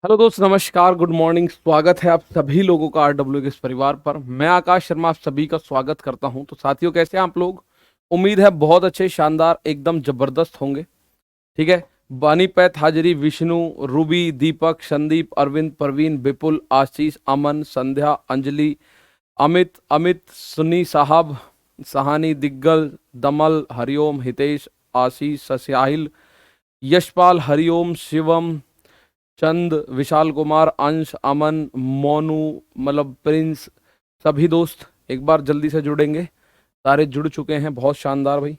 Hello दोस्त, नमस्कार, good morning. स्वागत है आप सभी लोगों का आरडब्ल्यू के इस परिवार पर। मैं आकाश शर्मा आप सभी का स्वागत करता हूं। तो साथियों, कैसे हैं आप लोग? उम्मीद है बहुत अच्छे, शानदार, एकदम जबरदस्त होंगे। ठीक है। बानीपैथ, हाजिरी, विष्णु, रूबी, दीपक, संदीप, अरविंद, परवीन, विपुल, आशीष, अमन, संध्या, अंजलि, अमित, सुन्नी साहब, सहानी, दिग्गल, दमल, हरिओम, हितेश, आशीष, सस्याहिल, यशपाल, हरिओम, शिवम, चंद, विशाल कुमार, अंश, अमन, मोनू, मतलब प्रिंस, सभी दोस्त एक बार जल्दी से जुड़ेंगे। सारे जुड़ चुके हैं, बहुत शानदार भाई।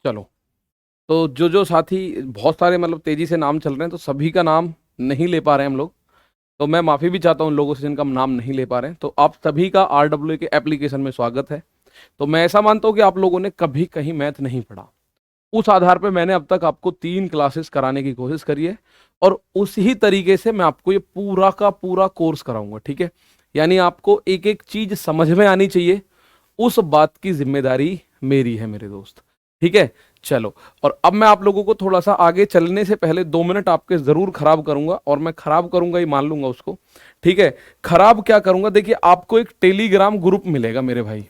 चलो, तो जो जो साथी, बहुत सारे मतलब तेजी से नाम चल रहे हैं, तो सभी का नाम नहीं ले पा रहे हैं हम लोग। तो मैं माफी भी चाहता हूँ उन लोगों से जिनका हम नाम नहीं ले पा रहे हैं। तो आप सभी का आरडब्ल्यू के एप्लीकेशन में स्वागत है। तो मैं ऐसा मानता हूँ कि आप लोगों ने कभी कहीं मैथ नहीं पढ़ा। उस आधार पे मैंने अब तक आपको 3 क्लासेस कराने की कोशिश करी है, और उसी तरीके से मैं आपको ये पूरा का पूरा कोर्स कराऊंगा। ठीक है। यानी आपको एक एक चीज समझ में आनी चाहिए, उस बात की जिम्मेदारी मेरी है मेरे दोस्त। ठीक है। चलो, और अब मैं आप लोगों को थोड़ा सा आगे चलने से पहले 2 मिनट आपके जरूर खराब करूंगा, और मैं खराब करूंगा ही मान लूंगा उसको। ठीक है। खराब क्या करूंगा, देखिए, आपको एक टेलीग्राम ग्रुप मिलेगा मेरे भाई।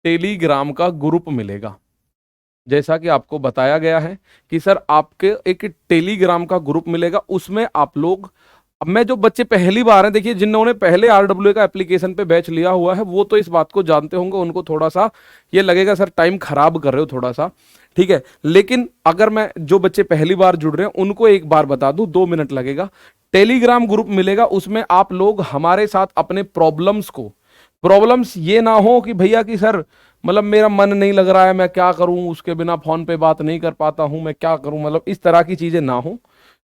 टेलीग्राम का ग्रुप मिलेगा, जैसा कि आपको बताया गया है कि सर आपके एक टेलीग्राम का ग्रुप मिलेगा। उसमें आप लोग, अब मैं जो बच्चे पहली बार हैं, देखिए, जिन्होंने पहले आरडब्ल्यू का एप्लीकेशन पे बैच लिया हुआ है वो तो इस बात को जानते होंगे, उनको थोड़ा सा ये लगेगा सर टाइम खराब कर रहे हो थोड़ा सा। ठीक है। लेकिन अगर मैं जो बच्चे पहली बार जुड़ रहे हैं उनको एक बार बता दूं, 2 मिनट लगेगा। टेलीग्राम ग्रुप मिलेगा, उसमें आप लोग हमारे साथ अपने प्रॉब्लम्स ये ना हो कि भैया कि सर मतलब मेरा मन नहीं लग रहा है, मैं क्या करूं, उसके बिना फोन पे बात नहीं कर पाता हूं, मैं क्या करूं, मतलब इस तरह की चीजें ना हो।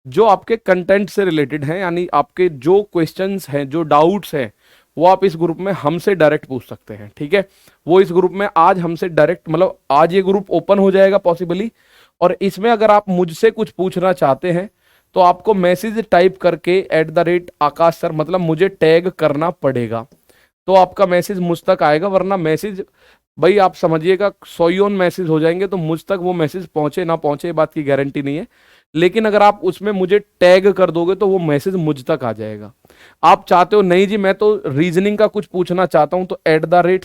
जो आपके कंटेंट से रिलेटेड हैं, यानी आपके जो क्वेश्चंस हैं, जो डाउट्स हैं, वो आप इस ग्रुप में हमसे डायरेक्ट पूछ सकते हैं। ठीक है। वो इस ग्रुप में आज हमसे डायरेक्ट, मतलब आज ये ग्रुप ओपन हो जाएगा पॉसिबली। और इसमें अगर आप मुझसे कुछ पूछना चाहते हैं तो आपको मैसेज टाइप करके @आकाश सर, मतलब मुझे टैग करना पड़ेगा, तो आपका मैसेज मुझ तक आएगा। वरना मैसेज, भाई आप समझिएगा, 100 मैसेज हो जाएंगे तो मुझ तक वो मैसेज पहुंचे ना पहुंचे, बात की गारंटी नहीं है। लेकिन अगर आप उसमें मुझे टैग कर दोगे तो वो मैसेज मुझ तक आ जाएगा। आप चाहते हो नहीं जी मैं तो रीजनिंग का कुछ पूछना चाहता हूं, तो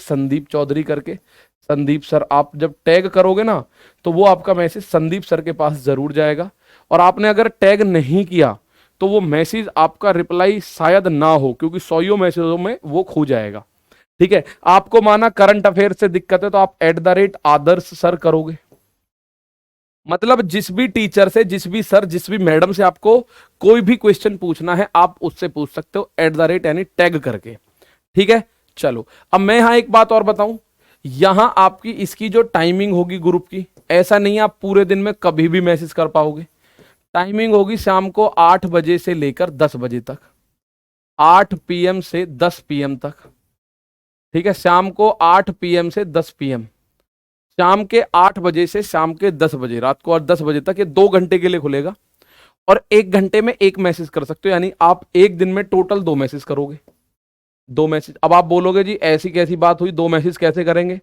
@संदीप चौधरी करके, संदीप सर, आप जब टैग करोगे ना तो वो आपका मैसेज संदीप सर के पास जरूर जाएगा। और आपने अगर टैग नहीं किया तो वो मैसेज आपका रिप्लाई शायद ना हो, क्योंकि 100 मैसेजों में वो खो जाएगा। ठीक है। आपको माना करंट अफेयर से दिक्कत है तो आप @आदर्श सर करोगे, मतलब जिस भी टीचर से, जिस भी सर, जिस भी मैडम से आपको कोई भी क्वेश्चन पूछना है आप उससे पूछ सकते हो, यानी टैग करके। ठीक है। चलो, अब मैं यहां एक बात और बताऊं, यहां आपकी इसकी जो टाइमिंग होगी ग्रुप की, ऐसा नहीं है आप पूरे दिन में कभी भी मैसेज कर पाओगे। टाइमिंग होगी शाम को 8 बजे से लेकर 10 बजे तक, 8 PM से 10 PM तक। ठीक है। शाम को 8 PM से 10 PM, शाम के 8 बजे से शाम के 10 बजे, रात को और 10 बजे तक, ये 2 घंटे के लिए खुलेगा। और 1 घंटे में एक मैसेज कर सकते हो, यानी आप एक दिन में टोटल 2 मैसेज करोगे। 2 मैसेज, अब आप बोलोगे जी ऐसी कैसी बात हुई, 2 मैसेज कैसे करेंगे?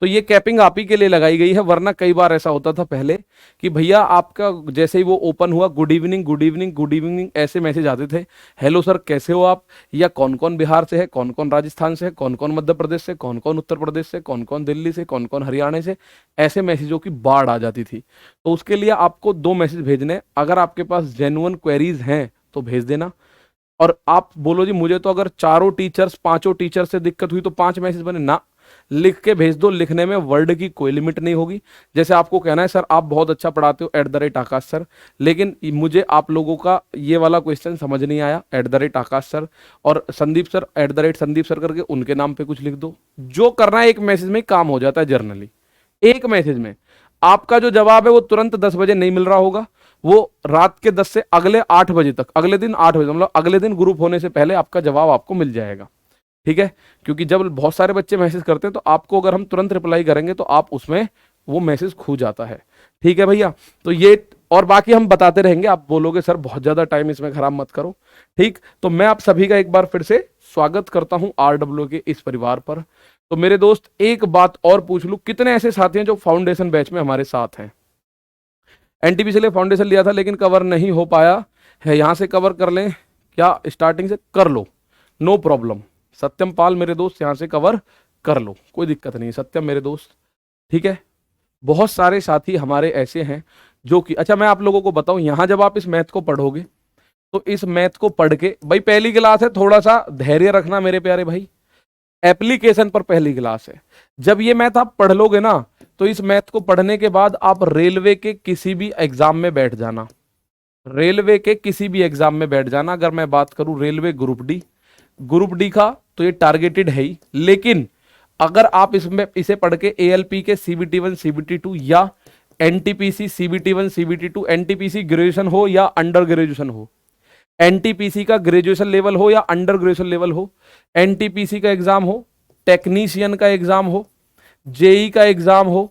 तो ये कैपिंग आप ही के लिए लगाई गई है, वरना कई बार ऐसा होता था पहले कि भैया आपका जैसे ही वो ओपन हुआ, good evening, good evening, good evening, ऐसे मैसेज आते थे। हेलो सर कैसे हो आप, या कौन कौन बिहार से है, कौन कौन राजस्थान से है, कौन कौन मध्य प्रदेश से, कौन कौन उत्तर प्रदेश से, कौन कौन दिल्ली से, कौन कौन हरियाणा से, ऐसे मैसेजों की बाढ़ आ जाती थी। तो उसके लिए आपको 2 मैसेज भेजने, अगर आपके पास जेन्युइन क्वेरीज हैं तो भेज देना। और आप बोलो जी मुझे तो अगर चारों टीचर्स, पांचों टीचर से दिक्कत हुई तो 5 मैसेज बने ना, लिख के भेज दो। लिखने में वर्ड की कोई लिमिट नहीं होगी। जैसे आपको कहना है सर आप बहुत अच्छा पढ़ाते हो @आकाश सर, लेकिन मुझे आप लोगों का ये वाला क्वेश्चन समझ नहीं आया @आकाश सर, और संदीप सर @संदीप सर करके उनके नाम पे कुछ लिख दो। जो करना है एक मैसेज में काम हो जाता है जर्नली। एक मैसेज में आपका जो जवाब है वो तुरंत 10 बजे नहीं मिल रहा होगा, वो रात के 10 से अगले 8 बजे तक, अगले दिन 8 बजे, मतलब अगले दिन ग्रुप होने से पहले आपका जवाब आपको मिल जाएगा। ठीक है, क्योंकि जब बहुत सारे बच्चे मैसेज करते हैं तो आपको अगर हम तुरंत रिप्लाई करेंगे तो आप उसमें वो मैसेज खो जाता है। ठीक है भैया, तो ये और बाकी हम बताते रहेंगे। आप बोलोगे सर बहुत ज्यादा टाइम इसमें खराब मत करो। ठीक, तो मैं आप सभी का एक बार फिर से स्वागत करता हूं RW के इस परिवार पर। तो मेरे दोस्त एक बात और पूछ लूं, कितने ऐसे साथी हैं जो फाउंडेशन बैच में हमारे साथ हैं? एनटीपीसी लिए फाउंडेशन लिया था लेकिन कवर नहीं हो पाया है, यहां से कवर कर लें क्या? स्टार्टिंग से कर लो, नो प्रॉब्लम। सत्यम पाल मेरे दोस्त यहां से कवर कर लो, कोई दिक्कत नहीं सत्यम मेरे दोस्त। ठीक है, बहुत सारे साथी हमारे ऐसे हैं जो कि, अच्छा मैं आप लोगों को बताऊं, यहां जब आप इस मैथ को पढ़ोगे तो इस मैथ को पढ़ के, भाई पहली क्लास है, थोड़ा सा धैर्य रखना मेरे प्यारे भाई, एप्लीकेशन पर पहली क्लास है। जब ये मैथ आप पढ़ लोगे ना तो इस मैथ को पढ़ने के बाद आप रेलवे के किसी भी एग्जाम में बैठ जाना, रेलवे के किसी भी एग्जाम में बैठ जाना। अगर मैं बात करूं रेलवे ग्रुप डी का तो ये टारगेटेड है ही, लेकिन अगर आप इसमें इसे पढ़ के ALP के CBT1 CBT2 या NTPC CBT1 CBT2, NTPC graduation हो या अंडर ग्रेजुएशन हो, NTPC का ग्रेजुएशन लेवल हो या अंडर ग्रेजुएशन लेवल हो, NTPC का एग्जाम हो, टेक्नीशियन का एग्जाम हो, JE का एग्जाम हो,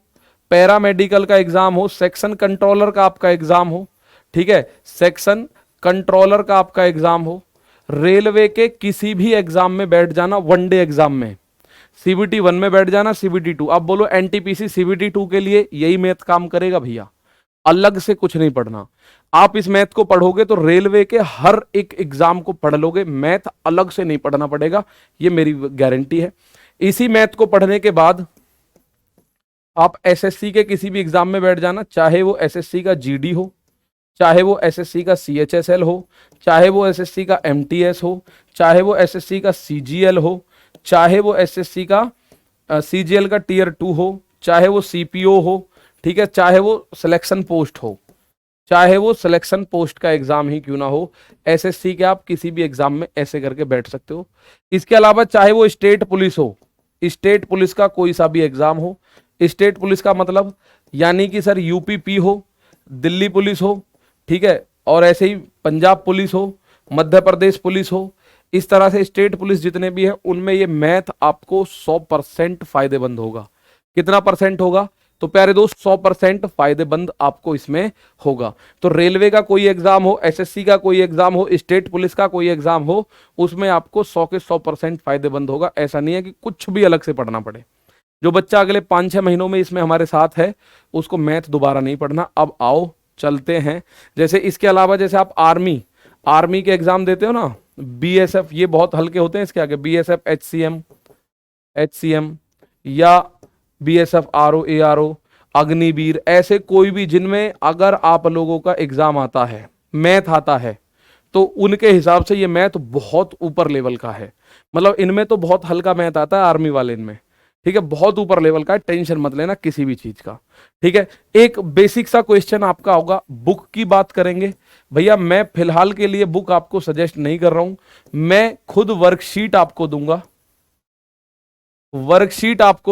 पैरामेडिकल का एग्जाम हो, सेक्शन कंट्रोलर का आपका एग्जाम हो, ठीक है, सेक्शन कंट्रोलर का आपका एग्जाम हो, रेलवे के किसी भी एग्जाम में बैठ जाना, वनडे एग्जाम में CBT1 में बैठ जाना, CBT2। अब बोलो NTPC CBT2 के लिए यही मैथ काम करेगा भैया, अलग से कुछ नहीं पढ़ना। आप इस मैथ को पढ़ोगे तो रेलवे के हर एक एग्जाम को पढ़ लोगे, मैथ अलग से नहीं पढ़ना पड़ेगा, ये मेरी गारंटी है। इसी मैथ को पढ़ने के बाद आप SSC के किसी भी एग्जाम में बैठ जाना, चाहे वो SSC का GD हो, चाहे वो SSC का CHSL हो, चाहे वो SSC का MTS हो, चाहे वो SSC का CGL हो, चाहे वो SSC का CGL का Tier 2 हो, चाहे वो CPO हो, ठीक है, चाहे वो सिलेक्शन पोस्ट हो, चाहे वो सिलेक्शन पोस्ट का एग्जाम ही क्यों ना हो, SSC के आप किसी भी एग्जाम में ऐसे करके बैठ सकते हो। इसके अलावा चाहे वो स्टेट पुलिस हो, स्टेट पुलिस का कोई सा भी एग्जाम हो, स्टेट पुलिस का मतलब यानी कि सर UPP हो, दिल्ली पुलिस हो, ठीक है, और ऐसे ही पंजाब पुलिस हो, मध्य प्रदेश पुलिस हो, इस तरह से स्टेट पुलिस जितने भी हैं उनमें ये मैथ आपको 100% फायदेमंद होगा। कितना परसेंट होगा? तो प्यारे दोस्त 100% फायदेमंद आपको इसमें होगा। तो रेलवे का कोई एग्जाम हो, SSC का कोई एग्जाम हो, स्टेट पुलिस का कोई एग्जाम हो, उसमें आपको 100 के 100% फायदेमंद होगा। ऐसा नहीं है कि कुछ भी अलग से पढ़ना पड़े। जो बच्चा अगले 5-6 महीनों में इसमें हमारे साथ है उसको मैथ दोबारा नहीं पढ़ना। अब आओ चलते हैं, जैसे इसके अलावा जैसे आप आर्मी के एग्जाम देते हो ना, BSF, ये बहुत हल्के होते हैं इसके आगे, BSF HCM या BSF RO ARO, अग्निवीर, ऐसे कोई भी जिनमें अगर आप लोगों का एग्जाम आता है, मैथ आता है, तो उनके हिसाब से ये मैथ बहुत ऊपर लेवल का है। मतलब इनमें तो बहुत हल्का मैथ आता है आर्मी वाले इनमें, ठीक है, बहुत ऊपर लेवल का है, टेंशन मत लेना किसी भी चीज का, ठीक है। एक बेसिक सा क्वेश्चन आपका होगा, बुक की बात करेंगे भैया। मैं फिलहाल के लिए बुक आपको सजेस्ट नहीं कर रहा हूं, मैं खुद वर्कशीट आपको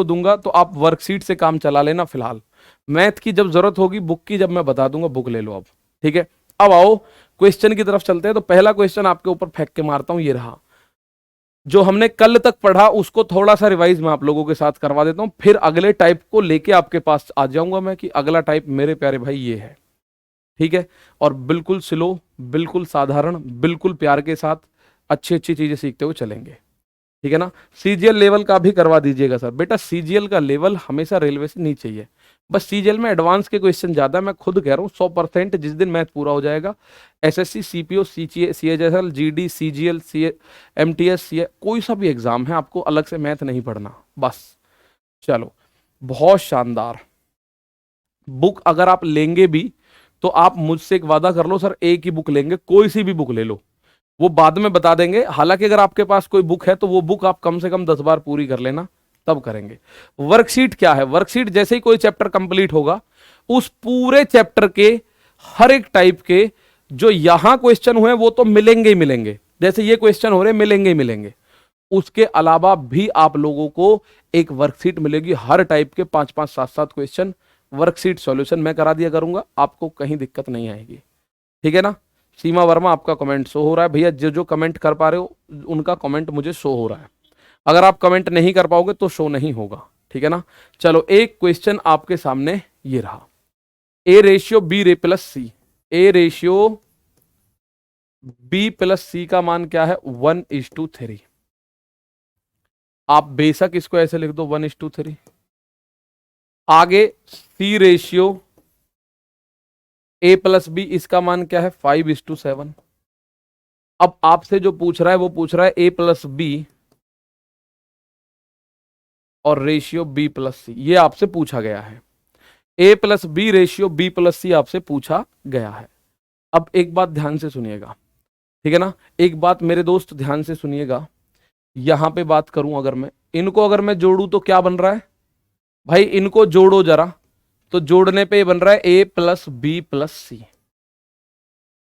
दूंगा, तो आप वर्कशीट से काम चला लेना। फिलहाल मैथ की जब जरूरत होगी, बुक की जब मैं बता दूंगा, बुक ले लो अब, ठीक है। अब आओ क्वेश्चन की तरफ चलते हैं। तो पहला क्वेश्चन आपके ऊपर फेंक के मारता हूं, ये रहा, जो हमने कल तक पढ़ा उसको थोड़ा सा रिवाइज मैं आप लोगों के साथ करवा देता हूं, फिर अगले टाइप को लेके आपके पास आ जाऊंगा मैं कि अगला टाइप मेरे प्यारे भाई ये है, ठीक है। और बिल्कुल स्लो, बिल्कुल साधारण, बिल्कुल प्यार के साथ अच्छी अच्छी चीजें सीखते हुए चलेंगे, ठीक है ना। CGL लेवल का भी करवा दीजिएगा सर। बेटा CGL का लेवल हमेशा रेलवे से नहीं चाहिए, बस CGL में एडवांस के क्वेश्चन ज्यादा है। मैं खुद कह रहा हूँ 100% जिस दिन मैथ पूरा हो जाएगा, SSC CPO CHSL GD CGL MTS कोई सा भी एग्जाम है, आपको अलग से मैथ नहीं पढ़ना बस। चलो बहुत शानदार। बुक अगर आप लेंगे भी तो आप मुझसे एक वादा कर लो सर, एक ही बुक लेंगे, कोई सी भी बुक ले लो, वो बाद में बता देंगे। हालांकि अगर आपके पास कोई बुक है तो वो बुक आप कम से कम 10 बार पूरी कर लेना, तब करेंगे। वर्कशीट क्या है? वर्कशीट जैसे ही कोई चैप्टर कंप्लीट होगा, उस पूरे चैप्टर के हर एक टाइप के जो यहां क्वेश्चन हुए वो तो मिलेंगे ही मिलेंगे, जैसे ये क्वेश्चन हो रहे मिलेंगे ही मिलेंगे, उसके अलावा भी आप लोगों को एक वर्कशीट मिलेगी, हर टाइप के 5-5, 7-7 क्वेश्चन वर्कशीट सॉल्यूशन मैं करा दिया करूंगा, आपको कहीं दिक्कत नहीं आएगी। ठीक है ना? सीमा वर्मा आपका कमेंट शो हो रहा है। भैया जो जो कमेंट कर पा रहे हो उनका कमेंट मुझे शो हो रहा है, अगर आप कमेंट नहीं कर पाओगे तो शो नहीं होगा। ठीक है ना? चलो एक क्वेश्चन आपके सामने ये रहा, ए रेशियो बी रे plus C, A ratio B plus C का मान क्या है? 1:3। आप बेशक इसको ऐसे लिख दो 1:3। आगे सी रेशियो ए प्लस बी, इसका मान क्या है? 5:7। अब आपसे जो पूछ रहा है वो पूछ रहा है ए प्लस बी और रेशियो बी प्लस सी, ये आपसे पूछा गया है। A plus B ratio B plus C आपसे पूछा गया है। अब एक बात ध्यान से सुनिएगा, ठीक है ना? एक बात मेरे दोस्त ध्यान से सुनिएगा, यहां पे बात करूं अगर मैं इनको अगर मैं जोड़ूं तो क्या बन रहा है भाई? इनको जोड़ो जरा, तो जोड़ने पे बन रहा है ए प्लस बी प्लस सी।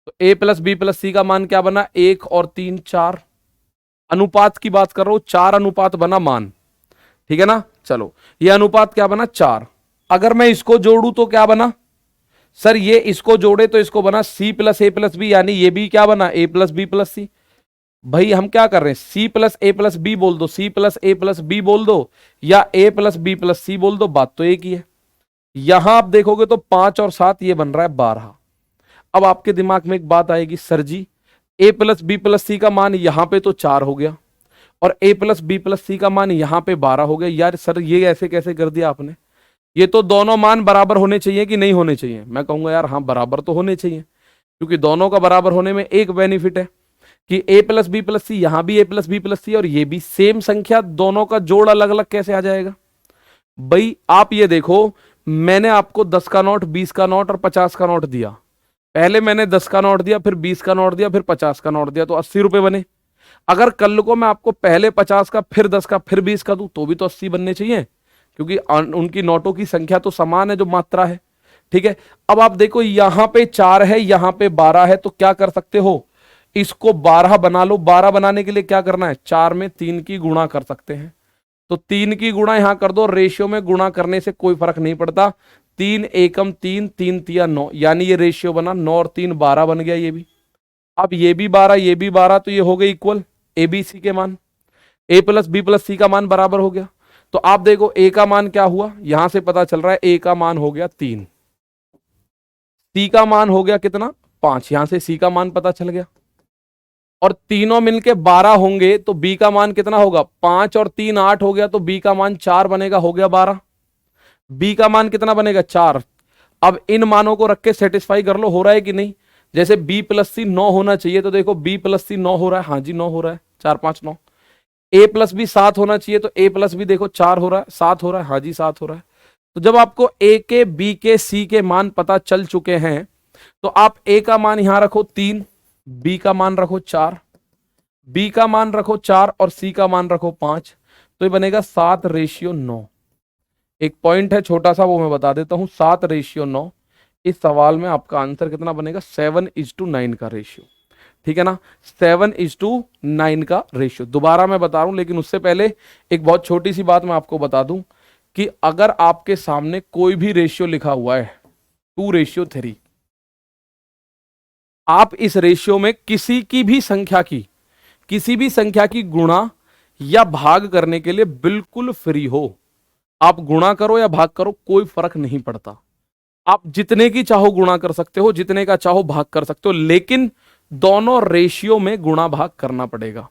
तो A plus B plus C का मान क्या बना? 1 और 3 4। अनुपात की बात कर रहा हूं, 4 अनुपात बना मान। ठीक है ना? चलो ये अनुपात क्या बना? 4। अगर मैं इसको जोड़ू तो क्या बना सर? ये इसको जोड़े तो इसको बना सी प्लस ए प्लस बी, यानी ये भी क्या बना? ए प्लस बी प्लस सी। भाई हम क्या कर रहे हैं? सी प्लस ए प्लस बी बोल दो, सी प्लस ए प्लस बी बोल दो, या ए प्लस बी प्लस सी बोल दो, बात तो एक ही है। यहां आप देखोगे तो 5 और 7 ये बन रहा है 12। अब आपके दिमाग में एक बात आएगी, सर जी ए प्लस बी प्लस सी का मान यहां पे तो 4 हो गया और ए प्लस बी प्लस सी का मान यहां पे 12 हो गया, यार सर ये ऐसे कैसे कर दिया आपने? ये तो दोनों मान बराबर होने चाहिए कि नहीं होने चाहिए? मैं कहूंगा यार हाँ बराबर तो होने चाहिए, क्योंकि दोनों का बराबर होने में एक बेनिफिट है कि ए प्लस बी प्लस सी, यहां भी ए प्लस बी प्लस सी और ये भी सेम संख्या, दोनों का जोड़ अलग अलग कैसे आ जाएगा? भाई आप ये देखो, मैंने आपको 10 का नोट, 20 का नोट और 50 का नोट दिया। पहले मैंने 10 का नोट दिया, फिर 20 का नोट दिया, फिर 50 का नोट दिया, तो 80 रुपए बने। अगर कल को मैं आपको पहले 50 का, फिर 10 का, फिर 20 का दूं तो भी तो 80 बनने चाहिए, क्योंकि उनकी नोटों की संख्या तो समान है, जो मात्रा है। ठीक है? अब आप देखो यहां पे 4 है, यहां पे 12 है, तो क्या कर सकते हो? इसको 12 बना लो। 12 बनाने के लिए क्या करना है? 4 में 3 की गुणा कर सकते हैं, तो 3 की गुणा यहां कर दो। रेशियो में गुणा करने से कोई फर्क नहीं पड़ता। 3 एकम 3, 3 तिया 9, यानी ये रेशियो बना 9 और 3 12 बन गया। ये भी, अब ये भी 12, ये भी 12, तो ये हो गए इक्वल ए बी सी के मान। ए प्लस बी प्लस सी का मान बराबर हो गया। तो आप देखो ए का मान क्या हुआ, यहां से पता चल रहा है ए का मान हो गया 3, सी का मान हो गया कितना? 5, यहां से सी का मान पता चल गया। और तीनों मिलके 12 होंगे तो बी का मान कितना होगा? 5 और 3 8 हो गया, तो बी का मान 4 बनेगा, हो गया 12। बी का मान कितना बनेगा? 4। अब इन मानों को रख के सेटिस्फाई कर लो, हो रहा है कि नहीं? जैसे बी प्लस सी 9 होना चाहिए, तो देखो बी प्लस सी 9 हो रहा है, हाँ जी 9 हो रहा है, 4 5 9। ए प्लस बी 7 होना चाहिए, तो ए प्लस बी देखो 4 हो रहा है, 7 हो रहा है, हाँ जी 7 हो रहा है। तो जब आपको ए के, बी के, सी के मान पता चल चुके हैं, तो आप ए का मान यहां रखो 3, बी का मान रखो 4, बी का मान रखो 4 और सी का मान रखो 5, तो ये बनेगा 7:9। एक पॉइंट है छोटा सा, वो मैं बता देता हूं, 7:9। इस सवाल में आपका आंसर कितना बनेगा? 7:9 का रेशियो। ठीक है ना? 7:9 का रेशियो। दोबारा मैं बता रहा हूं, लेकिन उससे पहले एक बहुत छोटी सी बात मैं आपको बता दूं कि अगर आपके सामने कोई भी रेशियो लिखा हुआ है 2:3, आप इस रेशियो में किसी भी संख्या की गुणा या भाग करने के लिए बिल्कुल फ्री हो। आप गुणा करो या भाग करो, कोई फर्क नहीं पड़ता। आप जितने की चाहो गुणा कर सकते हो, जितने का चाहो भाग कर सकते हो, लेकिन दोनों रेशियो में गुणा भाग करना पड़ेगा।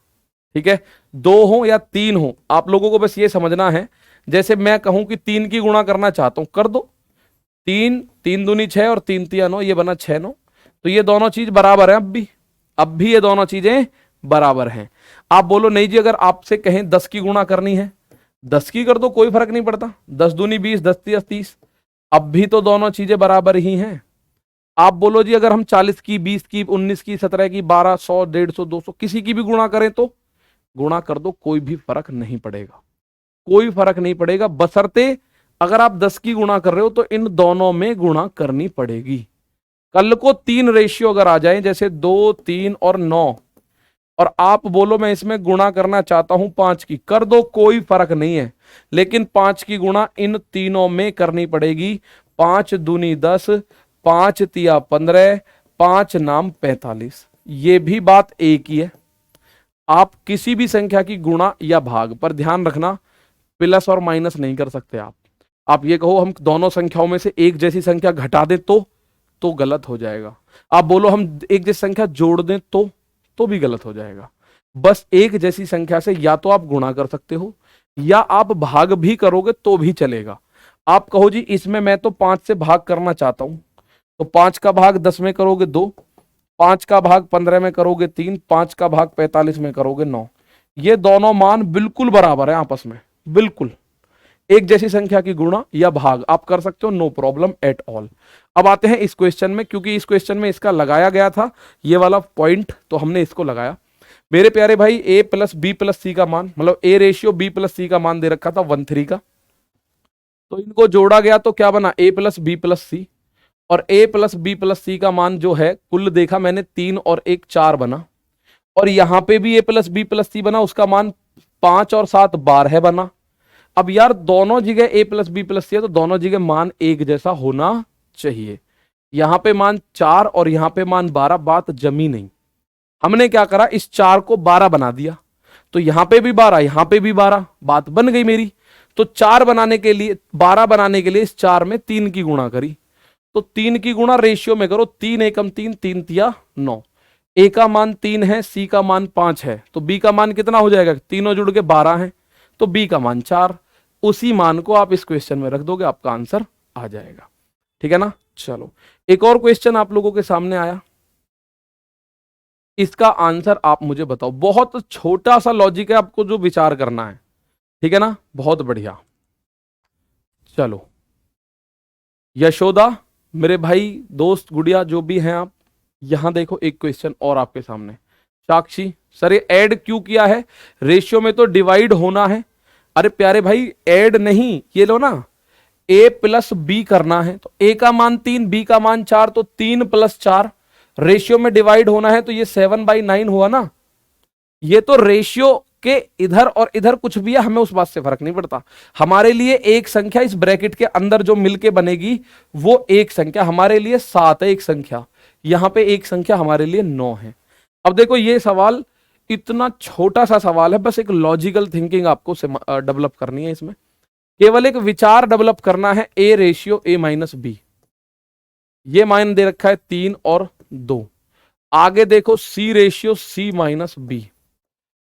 ठीक है? 2 हो या 3 हो, आप लोगों को बस ये समझना है। जैसे मैं कहूं कि 3 की गुणा करना चाहता हूं, कर दो। 3 3 दूनी 6 और 3 तिया 9, ये बना 6 9। तो ये दोनों चीज बराबर है। अब भी ये दोनों चीजें बराबर हैं। आप बोलो नहीं जी, अगर आपसे कहें 10 की गुणा करनी है, 10 की कर दो, कोई फर्क नहीं पड़ता। 10 दूनी 20, 10 तिया 30, अब भी तो दोनों चीजें बराबर ही हैं। आप बोलो जी अगर हम 40 की, 20 की, 19 की, 17 की, 12, 100, 150, 200 किसी की भी गुणा करें तो गुणा कर दो, कोई भी फर्क नहीं पड़ेगा। कोई फर्क नहीं पड़ेगा, बशर्ते अगर आप 10 की गुणा कर रहे हो तो इन दोनों में गुणा करनी पड़ेगी। कल को 3 रेशियो अगर आ जाए, जैसे 2, 3 और 9, और आप बोलो मैं इसमें गुणा करना चाहता हूं 5 की, कर दो, कोई फर्क नहीं है, लेकिन 5 की गुणा इन तीनों में करनी पड़ेगी। 5 दूनी 10, 5 तिया 15, 5 नाम 45। ये भी बात एक ही है। आप किसी भी संख्या की गुणा या भाग पर ध्यान रखना, प्लस और माइनस नहीं कर सकते आप ये कहो हम दोनों संख्याओं में से एक जैसी संख्या घटा दें तो गलत हो जाएगा। आप बोलो हम एक जैसी संख्या जोड़ दें तो भी गलत हो जाएगा। बस एक जैसी संख्या से या तो आप गुणा कर सकते हो या आप भाग भी करोगे तो भी चलेगा। आप कहो जी इसमें मैं तो 5 से भाग करना चाहता हूं, तो 5 का भाग 10 में करोगे 2, 5 का भाग 15 में करोगे 3, 5 का भाग 45 में करोगे 9। ये दोनों मान बिल्कुल बराबर है आपस में, बिल्कुल एक जैसी संख्या की गुणा या भाग आप कर सकते हो, नो प्रॉब्लम एट ऑल। अब आते हैं इस क्वेश्चन में, क्योंकि इस क्वेश्चन में इसका लगाया गया था ये वाला पॉइंट, तो हमने इसको लगाया। मेरे प्यारे भाई a plus B plus C का मान, मतलब a ratio b plus C का मान दे रखा था 1:3 का, तो इनको जोड़ा गया तो क्या बना a plus B plus C, और a plus B plus C का मान जो है कुल देखा मैंने 3 और 1 4 बना, और यहां पे भी a प्लस बी प्लस सी बना, उसका मान 5 और 7 12 बना। अब यार दोनों जगह a प्लस बी प्लस सी है तो दोनों जगह मान एक जैसा होना चाहिए। यहां पे मान 4 और यहां पे मान 12, बात जमी नहीं। हमने क्या करा, इस 4 को 12 बना दिया, तो यहां पे भी 12 यहां पे भी 12, बात बन गई मेरी। तो 4 बनाने के लिए 12 बनाने के लिए इस 4 में 3 की गुणा करी, तो 3 की गुणा रेशियो में करो, 3 एकम 3, 3 तिया 9। ए का मान 3 है, सी का मान 5 है, तो बी का मान कितना हो जाएगा, तीनों जुड़ के 12 है, तो बी का मान 4। उसी मान को आप इस क्वेश्चन में रख दोगे, आपका आंसर आ जाएगा। ठीक है ना। चलो एक और क्वेश्चन आप लोगों के सामने आया, इसका आंसर आप मुझे बताओ। बहुत छोटा सा लॉजिक है, आपको जो विचार करना है, ठीक है ना, बहुत बढ़िया। चलो यशोदा, मेरे भाई दोस्त गुड़िया जो भी हैं आप, यहां देखो एक क्वेश्चन और आपके सामने। साक्षी सर ये ऐड क्यों किया है, रेशियो में तो डिवाइड होना है। अरे प्यारे भाई ऐड नहीं, ये लो ना, a प्लस बी करना है, तो a का मान 3, b का मान 4, तो 3 + 4, रेशियो में डिवाइड होना है, तो ये 7/9 हुआ ना। ये तो रेशियो के इधर और इधर कुछ भी है, हमें उस बात से फर्क नहीं पड़ता। हमारे लिए एक संख्या इस ब्रैकेट के अंदर जो मिलके बनेगी वो एक संख्या, हमारे लिए 7 है एक संख्या, यहां पे एक संख्या हमारे लिए 9 है। अब देखो ये सवाल इतना छोटा सा सवाल है, बस एक लॉजिकल थिंकिंग आपको डेवलप करनी है, इसमें केवल एक विचार डेवलप करना है। a ratio a minus B, ये मान दे रखा है 3 और 2। आगे देखो c ratio c minus B,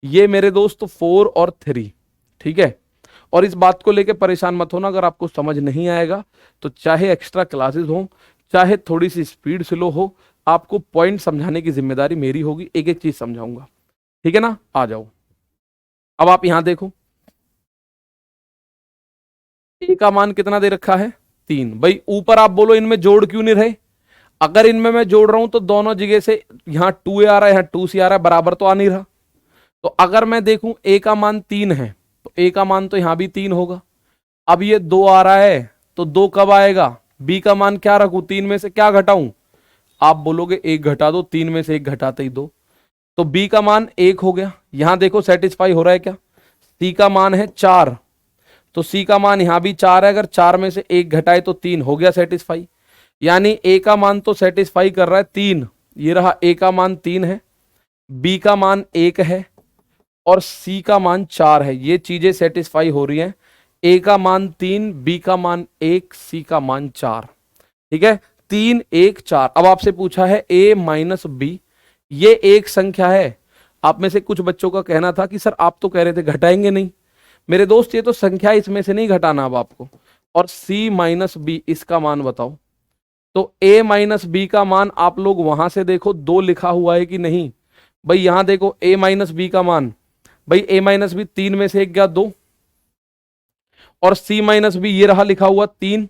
ये मेरे दोस्त 4 और 3। ठीक है, और इस बात को लेकर परेशान मत होना, अगर आपको समझ नहीं आएगा तो चाहे एक्स्ट्रा क्लासेस हो, चाहे थोड़ी सी स्पीड स्लो हो, आपको पॉइंट समझाने की जिम्मेदारी मेरी होगी, एक एक चीज समझाऊंगा। ठीक है ना, आ जाओ। अब आप यहां देखो a का मान कितना दे रखा है 3। भाई ऊपर आप बोलो इनमें जोड़ क्यों नहीं रहे, अगर इनमें मैं जोड़ रहा हूं तो दोनों जगह से यहां 2a आ रहा है, यहां 2c आ रहा है, बराबर तो आ नहीं रहा। तो अगर मैं देखूं a का मान 3 है, तो a का मान तो यहां भी 3 होगा। अब ये 2 आ रहा है, तो 2 कब आएगा, b का मान क्या रखूं, 3 में से क्या घटाऊं, आप बोलोगे 1 घटा दो, 3 में से 1 घटाते ही 2, तो b का मान 1 हो गया। यहां देखो सेटिस्फाई हो रहा है क्या, c का मान है 4, तो c का मान यहां भी 4 है, अगर 4 में से 1 घटाए तो 3 हो गया सेटिस्फाई। यानी a का मान तो सेटिस्फाई कर रहा है 3, ये रहा a का मान 3 है, b का मान 1 है और c का मान 4 है, ये चीजें सेटिस्फाई हो रही हैं। a का मान 3, b का मान 1, c का मान 4। ठीक है, 3 1 4। अब आपसे पूछा है a माइनस बी, ये एक संख्या है। आप में से कुछ बच्चों का कहना था कि सर आप तो कह रहे थे घटाएंगे नहीं। मेरे दोस्त ये तो संख्या, इसमें से नहीं घटाना अब आपको। और c माइनस बी, इसका मान बताओ। तो a माइनस बी का मान आप लोग वहां से देखो 2 लिखा हुआ है कि नहीं। भाई यहां देखो a माइनस बी का मान, भाई a माइनस बी 3 में से 1 गया 2, और c माइनस बी ये रहा लिखा हुआ 3,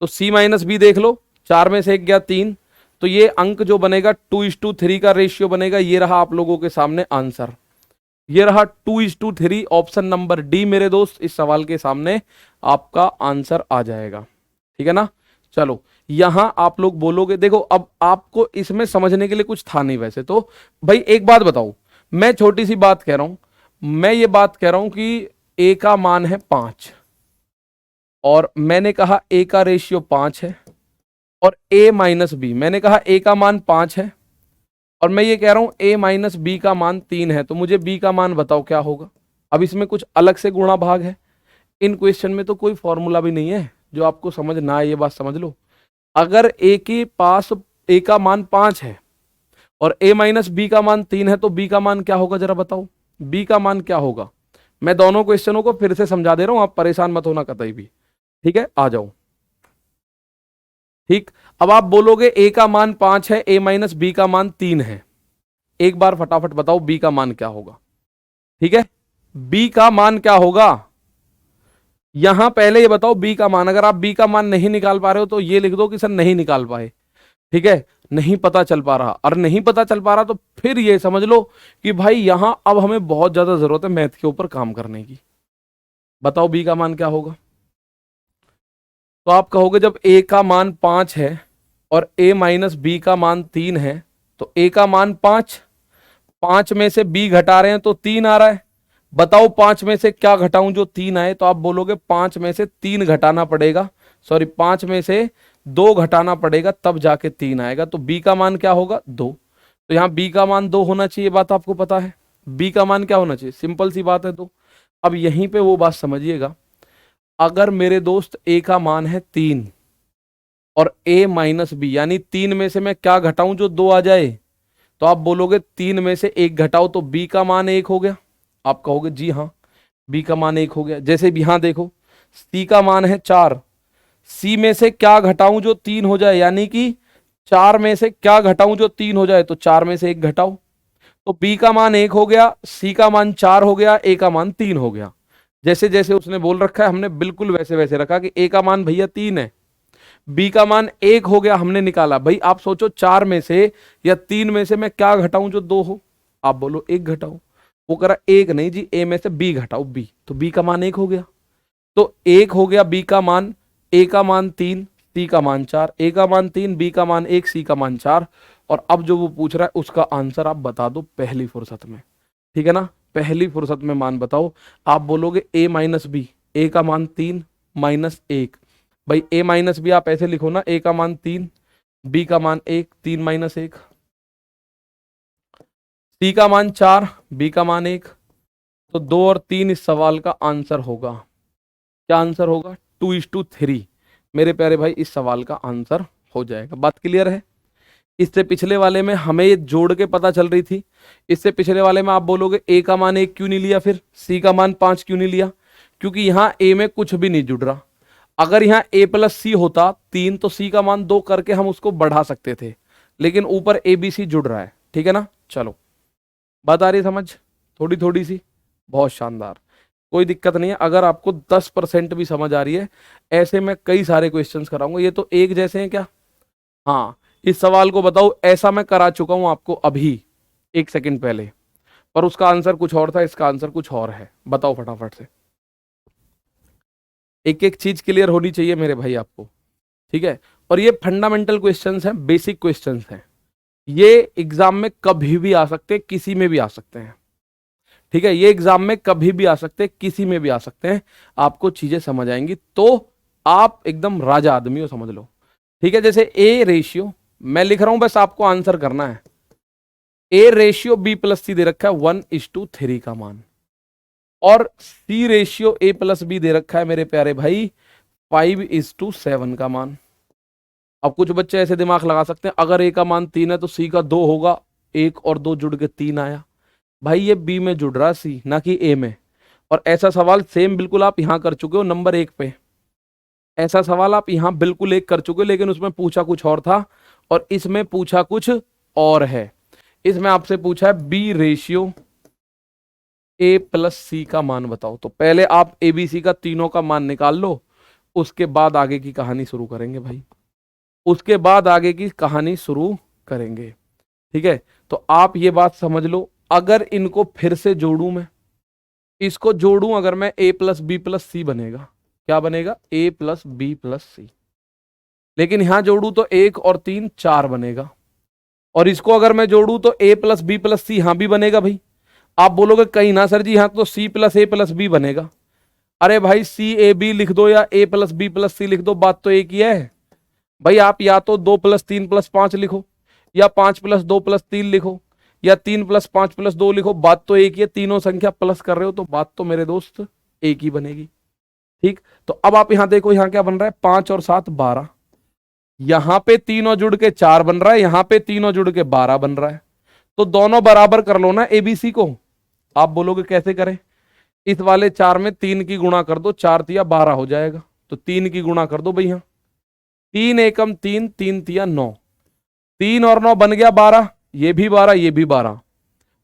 तो c माइनस बी देख लो, 4 में से 1 गया 3, तो ये अंक जो बनेगा 2:3 का रेशियो बनेगा। ये रहा आप लोगों के सामने आंसर। ये रहा 2:3, ऑप्शन नंबर डी मेरे दोस्त, इस सवाल के सामने आपका आंसर आ जाएगा। ठीक है ना। चलो यहां आप लोग बोलोगे, देखो अब आपको इसमें समझने के लिए कुछ था नहीं वैसे तो। भाई एक बात बताओ, मैं छोटी सी बात कह रहा हूं, मैं ये बात कह रहा हूं कि ए का मान है 5 और मैंने कहा ए का रेशियो 5 है, और ए माइनस बी, मैंने कहा ए का मान 5 है और मैं ये कह रहा हूं ए माइनस बी का मान 3 है, तो मुझे बी का मान बताओ क्या होगा। अब इसमें कुछ अलग से गुणा भाग है, इन क्वेश्चन में तो कोई फॉर्मूला भी नहीं है, जो आपको समझ ना आए ये बात समझ लो। अगर ए के पास ए का मान 5 है और ए माइनस बी का मान 3 है, तो बी का मान क्या होगा जरा बताओ, बी का मान क्या होगा। मैं दोनों क्वेश्चनों को फिर से समझा दे रहा हूं, आप परेशान मत होना कतई भी। ठीक है, आ जाओ। ठीक, अब आप बोलोगे ए का मान 5 है, ए माइनस बी का मान 3 है, एक बार फटाफट बताओ बी का मान क्या होगा। ठीक है, बी का मान क्या होगा, यहां पहले ये बताओ बी का मान। अगर आप बी का मान नहीं निकाल पा रहे हो तो ये लिख दो कि सर नहीं निकाल पाए। ठीक है, नहीं पता चल पा रहा, और नहीं पता चल पा रहा तो फिर ये समझ लो कि भाई यहां अब हमें बहुत ज्यादा जरूरत है मैथ के ऊपर काम करने की। बताओ बी का मान क्या होगा। तो आप कहोगे जब ए का मान 5 है और ए माइनस बी का मान 3 है, तो ए का मान 5, 5 में से बी घटा रहे हैं तो 3 आ रहा है। बताओ 5 में से क्या घटाऊं जो 3 आए, तो आप बोलोगे 5 में से 3 घटाना पड़ेगा, सॉरी 5 में से 2 घटाना पड़ेगा तब जाके 3 आएगा। तो बी का मान क्या होगा, 2। तो यहां बी का मान 2 होना चाहिए, बात आपको पता है। बी का मान क्या होना चाहिए, सिंपल सी बात है 2। अब यहीं पे वो बात समझिएगा, अगर मेरे दोस्त ए का मान है 3 और ए माइनस बी, यानी 3 में से मैं क्या घटाऊं जो 2 आ जाए, तो आप बोलोगे 3 में से 1 घटाओ तो बी का मान 1 हो गया। आप कहोगे जी हाँ, बी का मान 1 हो गया। जैसे भी यहां देखो, सी का मान है 4, सी में से क्या घटाऊं जो 3 हो जाए, यानी कि 4 में से क्या घटाऊं जो 3 हो जाए, तो 4 में से 1 घटाओ। तो बी का मान 1 हो गया, सी का मान 4 हो गया, ए का मान 3 हो गया। जैसे जैसे उसने बोल रखा है हमने बिल्कुल वैसे वैसे रखा कि ए का मान भैया 3 है, बी का मान 1 हो गया, हमने निकाला। भाई आप सोचो 4 में से या 3 में से मैं क्या घटाऊं जो 2 हो, आप बोलो 1 घटाओ। वो करा 1 नहीं जी, ए में से बी घटाओ बी, तो बी का मान 1 हो गया। तो 1 हो गया बी का मान, ए का मान 3, सी का मान 4, ए का मान 3, बी का मान 1, सी का मान 4। और अब जो वो पूछ रहा है उसका आंसर आप बता दो पहली फुर्सत में। ठीक है ना, पहली फुर्सत में मान बताओ। आप बोलोगे ए माइनस बी, ए का मान 3 माइनस 1। भाई ए माइनस बी आप ऐसे लिखो ना, ए का मान 3, बी का मान 1, 3 माइनस 1, सी का मान 4, बी का मान 1। तो 2 और 3 इस सवाल का आंसर होगा। क्या आंसर होगा, 2:3 मेरे प्यारे भाई, इस सवाल का आंसर हो जाएगा। बात क्लियर है। इससे पिछले वाले में हमें ये जोड़ के पता चल रही थी, इससे पिछले वाले में आप बोलोगे ए का मान 1 क्यों नहीं लिया, फिर सी का मान 5 क्यों नहीं लिया, क्योंकि यहां ए में कुछ भी नहीं जुड़ रहा। अगर यहां ए प्लस सी होता 3, तो सी का मान 2 करके हम उसको बढ़ा सकते थे, लेकिन ऊपर ए बी सी जुड़ रहा है। ठीक है ना, चलो बात आ रही समझ, थोड़ी थोड़ी सी, बहुत शानदार, कोई दिक्कत नहीं है। अगर आपको 10% भी समझ आ रही है, ऐसे मैं कई सारे क्वेश्चंस कराऊंगा। ये तो एक जैसे हैं क्या, हाँ इस सवाल को बताओ, ऐसा मैं करा चुका हूं आपको अभी 1 सेकंड पहले, पर उसका आंसर कुछ और था, इसका आंसर कुछ और है। बताओ फटाफट से, एक एक चीज क्लियर होनी चाहिए मेरे भाई आपको। ठीक है, और ये फंडामेंटल क्वेश्चंस हैं, बेसिक क्वेश्चंस हैं, ये एग्जाम में कभी भी आ सकते हैं, किसी में भी आ सकते हैं। ठीक है, ये एग्जाम में कभी भी आ सकते हैं, किसी में भी आ सकते हैं। आपको चीजें समझ आएंगी तो आप एकदम राजा आदमी हो, समझ लो। ठीक है, जैसे ए रेशियो मैं लिख रहा हूं, बस आपको आंसर करना है। ए रेशियो बी प्लस सी दे रखा है 1:3 का मान, और सी रेशियो ए प्लस बी दे रखा है मेरे प्यारे भाई 5:7 का मान। अब कुछ बच्चे ऐसे दिमाग लगा सकते हैं, अगर ए का मान 3 है तो सी का 2 होगा, 1 और 2 जुड़ के 3 आया। भाई ये बी में जुड़ रहा सी, ना कि ए में। और ऐसा सवाल सेम बिल्कुल आप यहां कर चुके हो नंबर 1 पे, ऐसा सवाल आप यहां बिल्कुल एक कर चुके हो, लेकिन उसमें पूछा कुछ और था और इसमें पूछा कुछ और है। इसमें आपसे पूछा है B ratio A plus C का मान बताओ। तो पहले आप ए बी सी का तीनों का मान निकाल लो, उसके बाद आगे की कहानी शुरू करेंगे भाई, उसके बाद आगे की कहानी शुरू करेंगे। ठीक है, तो आप ये बात समझ लो, अगर इनको फिर से जोड़ूं मैं, इसको जोड़ूं अगर मैं, a प्लस बी प्लस सी बनेगा। क्या बनेगा? a प्लस बी प्लस सी। लेकिन यहां जोड़ू तो 1 और 3 4 बनेगा। और इसको अगर मैं जोड़ू तो a प्लस बी प्लस सी यहां भी बनेगा भाई। आप बोलोगे कहीं ना सर जी, यहां तो c प्लस ए प्लस बी बनेगा। अरे भाई सी ए बी लिख दो या a प्लस बी प्लस सी लिख दो, बात तो एक ही है भाई। आप या तो 2 प्लस 3 प्लस 5 लिखो, या 5 प्लस 2 प्लस 3 लिखो, या 3 प्लस 5 प्लस 2 लिखो, बात तो एक ही है। तीनों संख्या प्लस कर रहे हो तो बात तो मेरे दोस्त एक ही बनेगी। ठीक, तो अब आप यहां देखो, यहां क्या बन रहा है? 5 और 7 12। यहां पे तीनों जुड़ के 4 बन रहा है, यहां पे तीनों जुड़ के 12 बन रहा है। तो दोनों बराबर कर लो ना एबीसी को। आप बोलोगे कैसे करें? इस वाले 4 में 3 की गुणा कर दो, 4 तिया 12 हो जाएगा। तो 3 की गुणा कर दो भैया, 3 एकम 3, 3 तिया 9, 3 और 9 बन गया 12, ये भी 12 ये भी 12।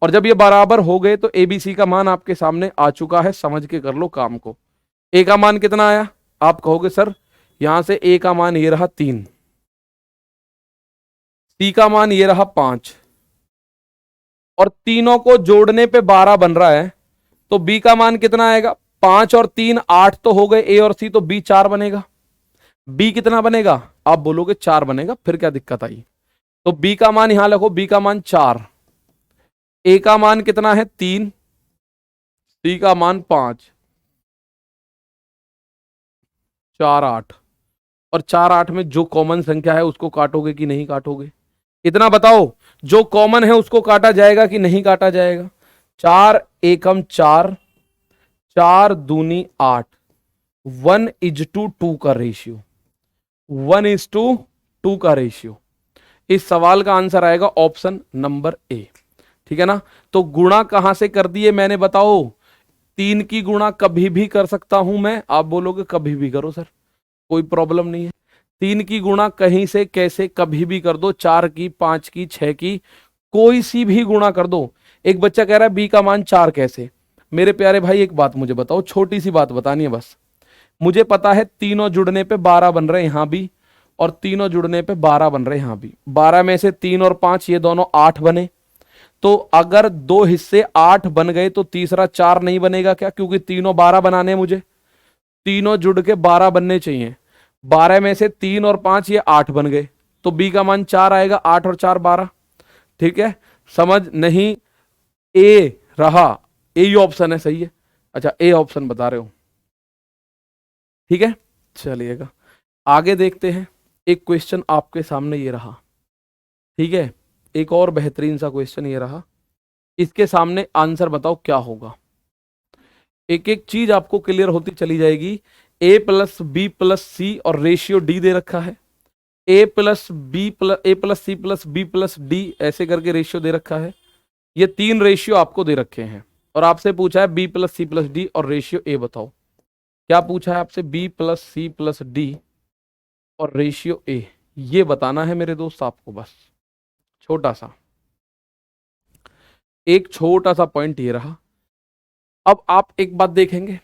और जब ये बराबर हो गए तो एबीसी का मान आपके सामने आ चुका है। समझ के कर लो काम को। ए का मान कितना आया? आप कहोगे सर यहां से ए का मान ये रहा 3, सी का मान ये रहा 5, और तीनों को जोड़ने पे 12 बन रहा है। तो बी का मान कितना आएगा? 5 और 3 8 तो हो गए ए और सी, तो बी 4 बनेगा। बी कितना बनेगा? आप बोलोगे 4 बनेगा, फिर क्या दिक्कत आई? तो बी का मान यहां लिखो, बी का मान 4, ए का मान कितना है 3, सी का मान 5, 4 8। और 4 8 में जो कॉमन संख्या है उसको काटोगे कि नहीं काटोगे? इतना बताओ, जो कॉमन है उसको काटा जाएगा कि नहीं काटा जाएगा? 4 एकम 4, 4 दूनी 8, 1:2 का रेशियो, 1:2 का रेशियो। इस सवाल का आंसर आएगा ऑप्शन नंबर ए। ठीक है ना? तो गुणा कहां से कर दिए मैंने, बताओ? 3 की गुणा कभी भी कर सकता हूं मैं। आप बोलोगे कभी भी करो सर, कोई प्रॉब्लम नहीं है। 3 की गुणा कहीं से कैसे कभी भी कर दो, 4 की 5 की 6 की कोई सी भी गुणा कर दो। एक बच्चा कह रहा है बी का मान 4 कैसे? मेरे प्यारे भाई एक बात मुझे बताओ, छोटी सी बात बतानी है बस। मुझे पता है तीनों जुड़ने पे 12 बन रहे हैं यहां भी, और तीनों जुड़ने पे 12 बन रहे हैं यहां भी। 12 में से 3 और 5 ये दोनों 8 बने। तो अगर दो हिस्से 8 बन गए तो तीसरा 4 नहीं बनेगा क्या? क्योंकि तीनों 12 बनाने हैं मुझे, तीनों जुड़ के 12 बनने चाहिए। 12 में से 3 और 5 ये 8 बन गए, तो बी का मान 4 आएगा। 8 और 4 12। ठीक है, समझ नहीं? ए रहा, ए ही ऑप्शन है, सही है। अच्छा ए ऑप्शन बता रहे हो, ठीक है, चलिएगा आगे देखते हैं। एक क्वेश्चन आपके सामने ये रहा, ठीक है, एक और बेहतरीन सा क्वेश्चन ये रहा। इसके सामने आंसर बताओ क्या होगा। एक एक चीज आपको क्लियर होती चली जाएगी। A plus B plus C और रेशियो डी दे रखा है। A plus C plus B plus D ऐसे करके रेशियो दे रखा है। ये 3 रेशियो आपको दे रखे हैं और आपसे पूछा है B plus C plus D और रेशियो ए बताओ। क्या पूछा है आपसे? B plus C plus D और रेशियो ए, ये बताना है मेरे दोस्त आपको। बस छोटा सा, एक छोटा सा पॉइंट ये रहा। अब आप एक बात देखेंगे,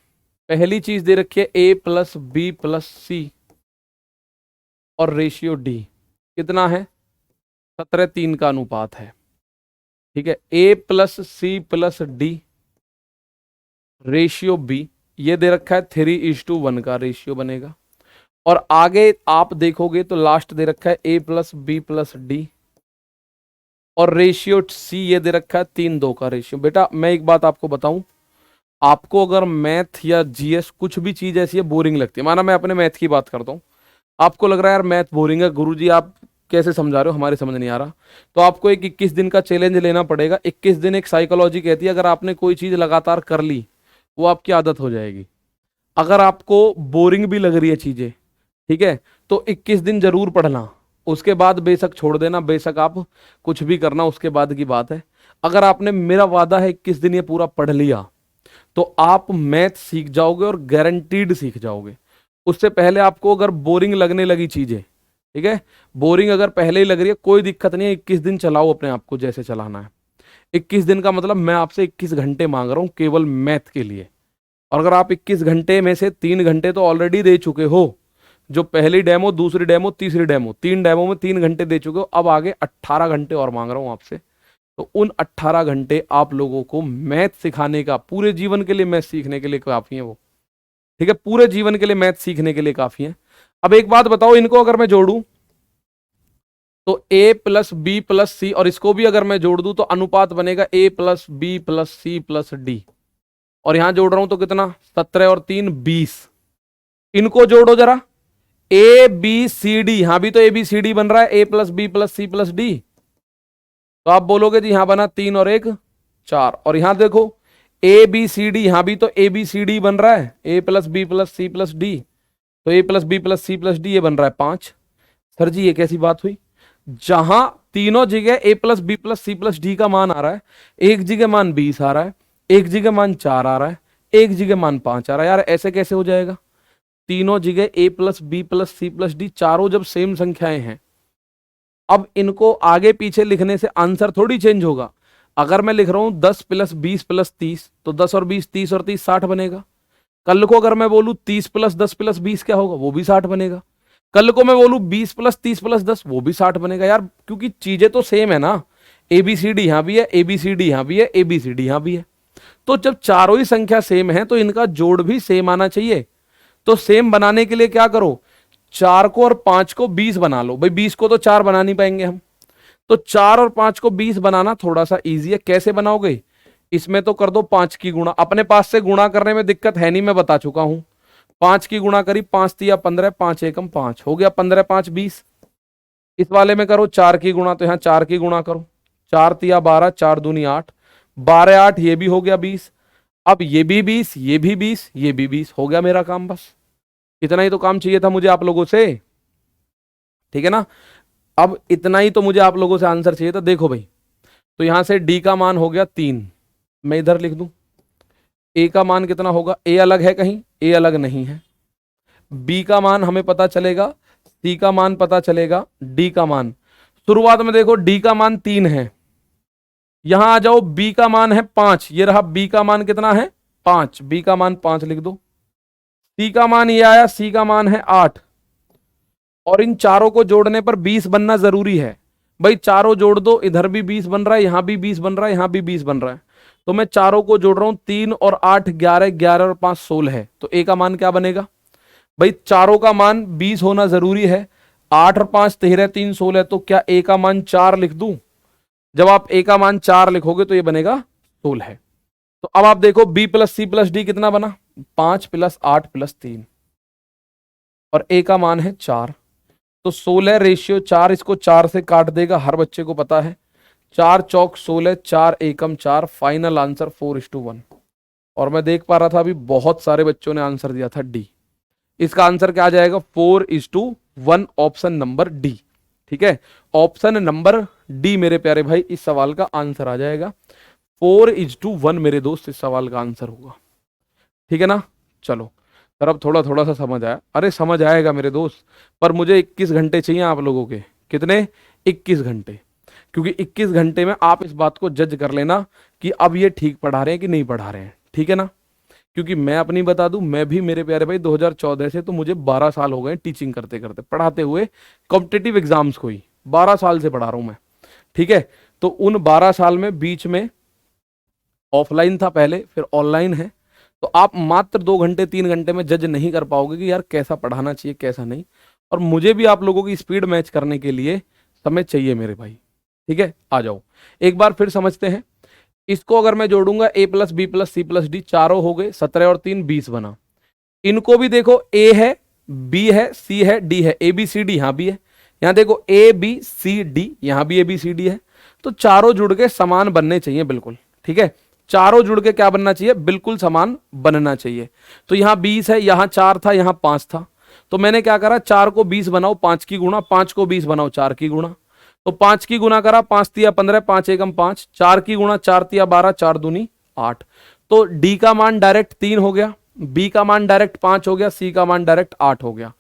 पहली चीज दे रखी है A plus B plus C और रेशियो डी कितना है? 17:3 का अनुपात है। ठीक है, A plus C plus D ratio B ये दे रखा है 3:1 का रेशियो बनेगा। और आगे आप देखोगे तो लास्ट दे रखा है A plus B plus D और रेशियो सी ये दे रखा है 3:2 का रेशियो। बेटा मैं एक बात आपको बताऊं, आपको अगर मैथ या जीएस कुछ भी चीज ऐसी है बोरिंग लगती है, माना मैं अपने मैथ की बात करता हूँ, आपको लग रहा है यार मैथ बोरिंग है गुरुजी आप कैसे समझा रहे हो, हमारे समझ नहीं आ रहा, तो आपको एक 21 दिन का चैलेंज लेना पड़ेगा। 21 दिन एक साइकोलॉजी कहती है, अगर आपने कोई चीज लगातार कर ली वो आपकी आदत हो जाएगी। अगर आपको बोरिंग भी लग रही है चीजें, ठीक है, तो 21 दिन जरूर पढ़ना, उसके बाद बेशक छोड़ देना, बेशक आप कुछ भी करना, उसके बाद की बात है। अगर आपने, मेरा वादा है 21 दिन ये पूरा पढ़ लिया तो आप मैथ सीख जाओगे और गारंटीड सीख जाओगे। उससे पहले आपको अगर बोरिंग लगने लगी चीजें, ठीक है, बोरिंग अगर पहले ही लग रही है कोई दिक्कत नहीं है, 21 दिन चलाओ अपने आप को जैसे चलाना है। 21 दिन का मतलब मैं आपसे 21 घंटे मांग रहा हूं केवल मैथ के लिए। और अगर आप 21 घंटे में से 3 घंटे तो ऑलरेडी दे चुके हो, जो पहली डेमो दूसरी डेमो तीसरी डेमो 3 डेमो में 3 घंटे दे चुके हो, अब आगे 18 घंटे और मांग रहा हूं आपसे। तो उन 18 घंटे आप लोगों को मैथ सिखाने का, पूरे जीवन के लिए मैथ सीखने के लिए काफी है वो। ठीक है, पूरे जीवन के लिए मैथ सीखने के लिए काफी है। अब एक बात बताओ, इनको अगर मैं जोड़ूं तो a plus B plus C, और इसको भी अगर मैं जोड़ दूं तो अनुपात बनेगा a plus B plus C plus D. और यहां जोड़ रहा हूं तो कितना, 17 और 3 20। इनको जोड़ो जरा, ए बी सी डी, यहां भी तो ए बी सी डी बन रहा है, A plus B plus C plus D. तो आप बोलोगे जी यहां बना 3 और 1 4, और यहां देखो ए बी सी डी, यहां भी तो ए बी सी डी बन रहा है, A plus B plus C plus D. तो A plus B plus C plus D ये बन रहा है 5। सर जी ये कैसी बात हुई, जहां तीनों जगह A plus B plus C plus D का मान आ रहा है, एक जगह मान 20 आ रहा है, एक जगह मान 4 आ रहा है, एक जगह मान 5 आ रहा है। यार ऐसे कैसे हो जाएगा, तीनों जगह A plus B plus C plus D, चारों जब सेम संख्याएं हैं, अब इनको आगे पीछे लिखने से आंसर थोड़ी चेंज होगा। अगर मैं लिख रहा हूं 10 प्लस 20 प्लस 30, तो 10 और 20 30 और 30 60 बनेगा। कल को अगर मैं बोलूं 30 प्लस 10 प्लस 20 क्या होगा, वो भी 60 बनेगा। कल को मैं बोलूं 20 प्लस 30 प्लस 10, वो भी 60 बनेगा। यार क्योंकि चीजें तो सेम है ना, एबीसीडी यहां भी है, एबीसीडी यहां भी है, एबीसीडी यहां भी है। तो जब चारों ही संख्या सेम है तो इनका जोड़ भी सेम आना चाहिए। तो सेम बनाने के लिए क्या करो, 4 को और 5 को 20 बना लो। भाई 20 को तो 4 बना नहीं पाएंगे हम, तो 4 और 5 को 20 बनाना थोड़ा सा इजी है। कैसे बनाओगे, इसमें तो कर दो 5 की गुणा, अपने पास से गुणा करने में दिक्कत है नहीं, मैं बता चुका हूं। 5 की गुणा करी, 5 तिया 15, 5 एकम 5 हो गया, 15 5 20। इस वाले में करो 4 की गुणा, तो यहां 4 की गुणा करो, 4 तिया 12, 4 दूनी 8, 12 8, ये भी हो गया 20। अब ये भी 20, ये भी 20, ये भी 20, हो गया मेरा काम। बस इतना ही तो काम चाहिए था मुझे आप लोगों से, ठीक है ना। अब इतना ही तो मुझे आप लोगों से आंसर चाहिए था। देखो भाई, तो यहां से डी का मान हो गया 3, मैं इधर लिख दूं। ए का मान कितना होगा, ए अलग है कहीं, ए अलग नहीं है। बी का मान हमें पता चलेगा, सी का मान पता चलेगा, डी का मान, शुरुआत में देखो डी का मान 3 है, यहां आ जाओ बी का मान है 5, ये रहा बी का मान कितना है 5, बी का मान 5 लिख दो। सी का मान ये आया, सी का मान है 8, और इन चारों को जोड़ने पर 20 बनना जरूरी है। भाई चारों जोड़ दो, इधर भी 20 बन रहा है, यहां भी 20 बन रहा है, यहां भी 20 बन रहा है। तो मैं चारों को जोड़ रहा हूं, 3 और 8 11, 11 और 5 16 है। तो ए का मान क्या बनेगा, भाई चारों का मान 20 होना जरूरी है, 8 और 5 13, 3 16, तो क्या ए का मान 4 लिख दूं। जब आप ए का मान 4 लिखोगे तो ये बनेगा 16। तो अब आप देखो B plus C plus D कितना बना, 5 प्लस 8 प्लस 3, और ए का मान है 4, तो 16 रेशियो 4, इसको 4 से काट देगा, हर बच्चे को पता है। 4 चौक 16, 4 एकम 4, फाइनल आंसर 4:1। और मैं देख पा रहा था अभी बहुत सारे बच्चों ने आंसर दिया था डी। इसका आंसर क्या आ जाएगा, 4:1, ऑप्शन नंबर डी। ठीक है, ऑप्शन नंबर डी मेरे प्यारे भाई इस सवाल का आंसर आ जाएगा। 4:1 मेरे दोस्त इस सवाल का आंसर होगा। ठीक है ना, चलो सर अब थोड़ा थोड़ा सा समझ आया। अरे समझ आएगा मेरे दोस्त, पर मुझे 21 घंटे चाहिए आप लोगों के। कितने, 21 घंटे। क्योंकि 21 घंटे में आप इस बात को जज कर लेना कि अब ये ठीक पढ़ा रहे हैं कि नहीं पढ़ा रहे हैं, ठीक है ना। क्योंकि मैं अपनी बता दूं, मैं भी मेरे प्यारे भाई 2014 से, तो मुझे 12 साल हो गए टीचिंग करते करते, पढ़ाते हुए कॉम्पिटिटिव एग्जाम्स को ही 12 साल से पढ़ा रहा हूं मैं। ठीक है, तो उन 12 साल में बीच में ऑफलाइन था पहले, फिर ऑनलाइन है। तो आप मात्र 2 घंटे 3 घंटे में जज नहीं कर पाओगे कि यार कैसा पढ़ाना चाहिए कैसा नहीं। और मुझे भी आप लोगों की स्पीड मैच करने के लिए समय चाहिए मेरे भाई। ठीक है, आ जाओ एक बार फिर समझते हैं। इसको अगर मैं जोड़ूंगा A plus B plus C plus D, चारों हो गए, 17 और 3 20 बना। इनको भी देखो, ए है, बी है, सी है, डी है, ए बी सी डी यहां भी है। यहां देखो ए बी सी डी, यहां भी ए बी सी डी है। तो चारों जुड़ के समान बनने चाहिए बिल्कुल। ठीक है, चारों जुड़ के क्या बनना चाहिए, बिल्कुल समान बनना चाहिए। तो यहां 20 है, यहां 4 था, यहां 5 था। तो मैंने क्या करा, 4 को 20 बनाओ 5 की गुणा, 5 को 20 बनाओ 4 की गुणा। तो 5 की गुणा करा, 5 तिया 15, 5 एकम 5, 4 की गुणा, 4 तिया 12, 4 दूनी 8। तो डी का मान डायरेक्ट 3 हो गया, बी का मान डायरेक्ट 5 हो गया, सी का मान डायरेक्ट 8 हो गया।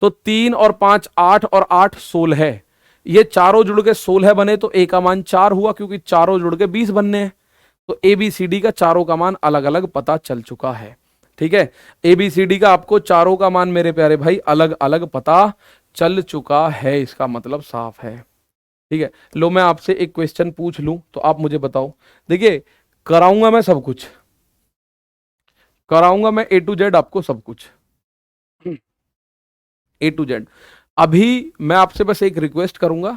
तो 3 और 5 8 और 8 16 है। ये चारों जुड़ के 16 बने, तो ए का मान 4 हुआ, क्योंकि चारों जुड़ के 20 बनने हैं। तो ए बी सी डी का चारों का मान अलग अलग पता चल चुका है। ठीक है, ए बी सी डी का आपको चारों का मान मेरे प्यारे भाई अलग अलग पता चल चुका है, इसका मतलब साफ है। ठीक है, लो मैं आपसे एक क्वेश्चन पूछ लूं तो आप मुझे बताओ। देखिए कराऊंगा मैं सब कुछ, कराऊंगा मैं A to Z आपको सब कुछ, A to Z। अभी मैं आपसे बस एक रिक्वेस्ट करूंगा,